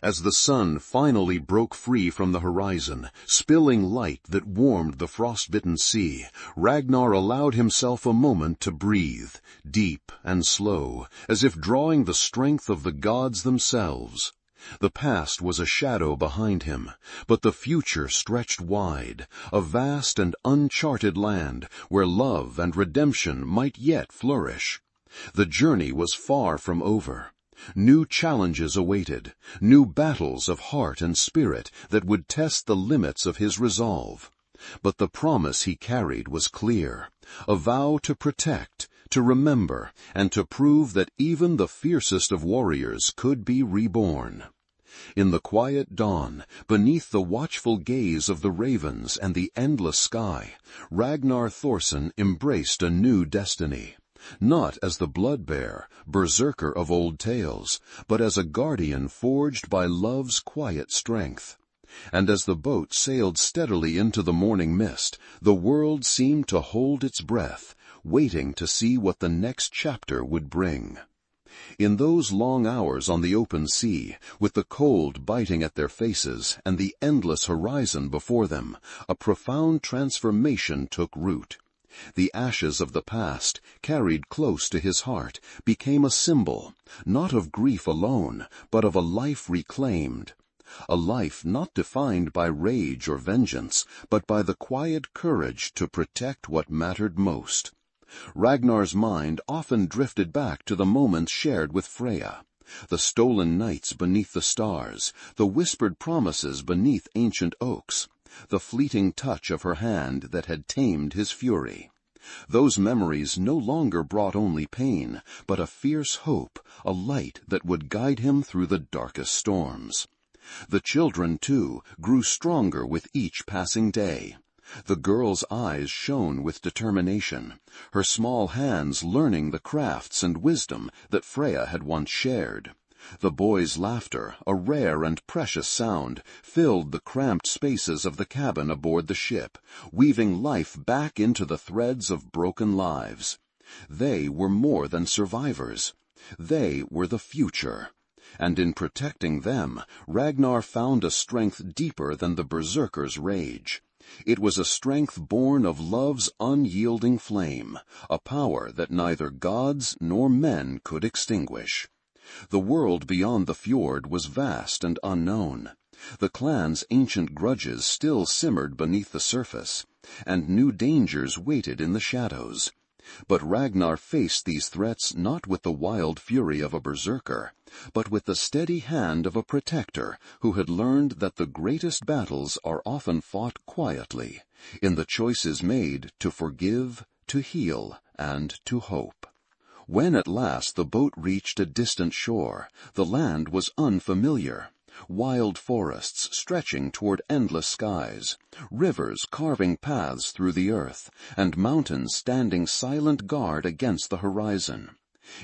As the sun finally broke free from the horizon, spilling light that warmed the frostbitten sea, Ragnar allowed himself a moment to breathe, deep and slow, as if drawing the strength of the gods themselves. The past was a shadow behind him, but the future stretched wide, a vast and uncharted land where love and redemption might yet flourish. The journey was far from over. New challenges awaited, new battles of heart and spirit that would test the limits of his resolve. But the promise he carried was clear, a vow to protect, to remember, and to prove that even the fiercest of warriors could be reborn. In the quiet dawn, beneath the watchful gaze of the ravens and the endless sky, Ragnar Thorson embraced a new destiny. Not as the blood-bear, berserker of old tales, but as a guardian forged by love's quiet strength. And as the boat sailed steadily into the morning mist, the world seemed to hold its breath, waiting to see what the next chapter would bring. In those long hours on the open sea, with the cold biting at their faces and the endless horizon before them, a profound transformation took root. The ashes of the past, carried close to his heart, became a symbol, not of grief alone, but of a life reclaimed. A life not defined by rage or vengeance, but by the quiet courage to protect what mattered most. Ragnar's mind often drifted back to the moments shared with Freya. The stolen nights beneath the stars, the whispered promises beneath ancient oaks, the fleeting touch of her hand that had tamed his fury. Those memories no longer brought only pain, but a fierce hope, a light that would guide him through the darkest storms. The children, too, grew stronger with each passing day. The girl's eyes shone with determination, her small hands learning the crafts and wisdom that Freya had once shared. The boy's laughter, a rare and precious sound, filled the cramped spaces of the cabin aboard the ship, weaving life back into the threads of broken lives. They were more than survivors. They were the future. And in protecting them, Ragnar found a strength deeper than the Berserker's rage. It was a strength born of love's unyielding flame, a power that neither gods nor men could extinguish. The world beyond the fjord was vast and unknown. The clan's ancient grudges still simmered beneath the surface, and new dangers waited in the shadows. But Ragnar faced these threats not with the wild fury of a berserker, but with the steady hand of a protector who had learned that the greatest battles are often fought quietly, in the choices made to forgive, to heal, and to hope. When at last the boat reached a distant shore, the land was unfamiliar. Wild forests stretching toward endless skies, rivers carving paths through the earth, and mountains standing silent guard against the horizon.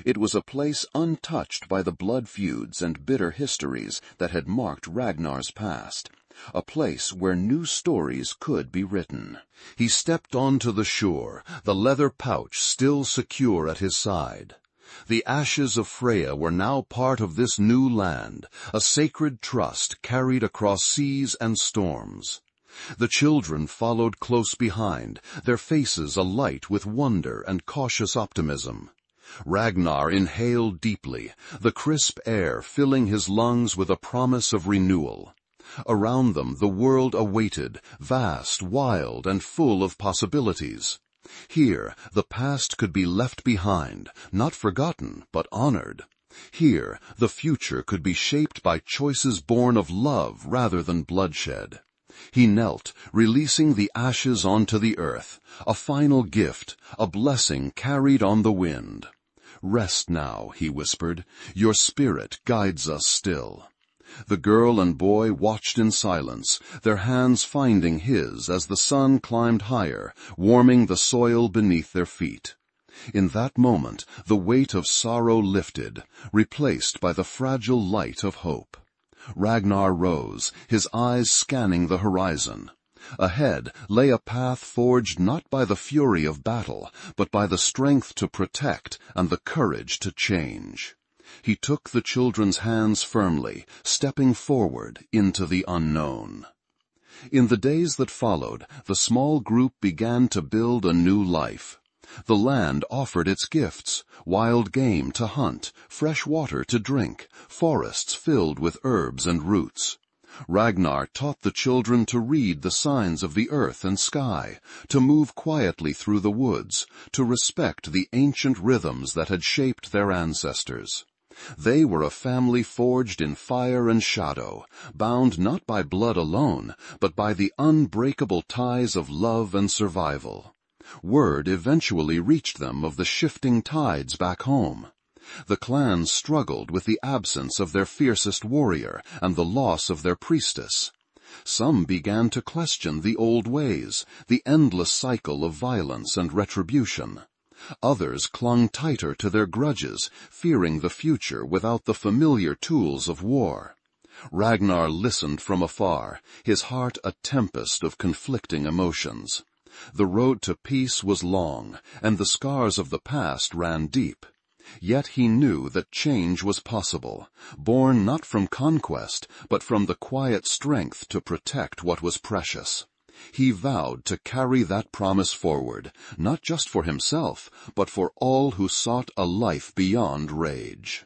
It was a place untouched by the blood feuds and bitter histories that had marked Ragnar's past, a place where new stories could be written. He stepped onto the shore, the leather pouch still secure at his side. The ashes of Freya were now part of this new land, a sacred trust carried across seas and storms. The children followed close behind, their faces alight with wonder and cautious optimism. Ragnar inhaled deeply, the crisp air filling his lungs with a promise of renewal. Around them the world awaited, vast, wild, and full of possibilities. Here, the past could be left behind, not forgotten, but honored. Here, the future could be shaped by choices born of love rather than bloodshed. He knelt, releasing the ashes onto the earth, a final gift, a blessing carried on the wind. "Rest now," he whispered. "Your spirit guides us still." The girl and boy watched in silence, their hands finding his as the sun climbed higher, warming the soil beneath their feet. In that moment, the weight of sorrow lifted, replaced by the fragile light of hope. Ragnar rose, his eyes scanning the horizon. Ahead lay a path forged not by the fury of battle, but by the strength to protect and the courage to change. He took the children's hands firmly, stepping forward into the unknown. In the days that followed, the small group began to build a new life. The land offered its gifts, wild game to hunt, fresh water to drink, forests filled with herbs and roots. Ragnar taught the children to read the signs of the earth and sky, to move quietly through the woods, to respect the ancient rhythms that had shaped their ancestors. They were a family forged in fire and shadow, bound not by blood alone, but by the unbreakable ties of love and survival. Word eventually reached them of the shifting tides back home. The clans struggled with the absence of their fiercest warrior and the loss of their priestess. Some began to question the old ways, the endless cycle of violence and retribution. Others clung tighter to their grudges, fearing the future without the familiar tools of war. Ragnar listened from afar, his heart a tempest of conflicting emotions. The road to peace was long, and the scars of the past ran deep. Yet he knew that change was possible, born not from conquest, but from the quiet strength to protect what was precious. he vowed to carry that promise forward, not just for himself, but for all who sought a life beyond rage.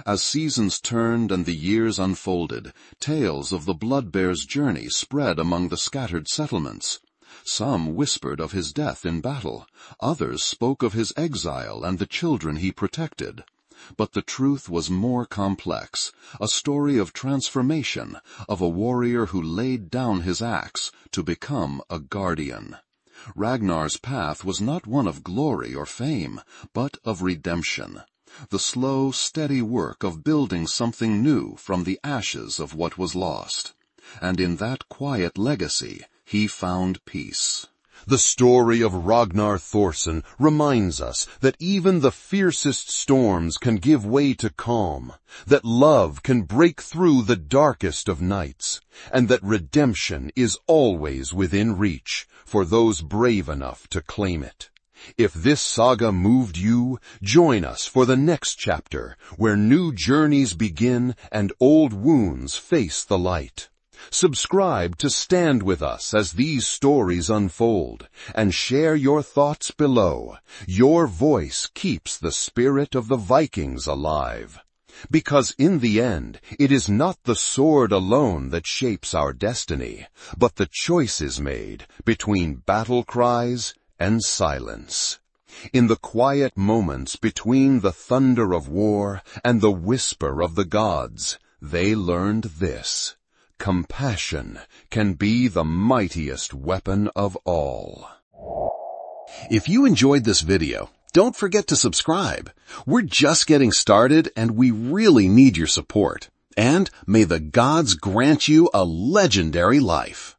As seasons turned and the years unfolded, tales of the Bloodbear's journey spread among the scattered settlements. Some whispered of his death in battle, others spoke of his exile and the children he protected. But the truth was more complex, a story of transformation, of a warrior who laid down his axe to become a guardian. Ragnar's path was not one of glory or fame, but of redemption. The slow, steady work of building something new from the ashes of what was lost. And in that quiet legacy, he found peace. The story of Ragnar Thorson reminds us that even the fiercest storms can give way to calm, that love can break through the darkest of nights, and that redemption is always within reach for those brave enough to claim it. If this saga moved you, join us for the next chapter, where new journeys begin and old wounds face the light. Subscribe to stand with us as these stories unfold, and share your thoughts below. Your voice keeps the spirit of the Vikings alive. Because in the end, it is not the sword alone that shapes our destiny, but the choices made between battle cries and silence. In the quiet moments between the thunder of war and the whisper of the gods, they learned this: compassion can be the mightiest weapon of all. If you enjoyed this video, don't forget to subscribe. We're just getting started and we really need your support. And may the gods grant you a legendary life.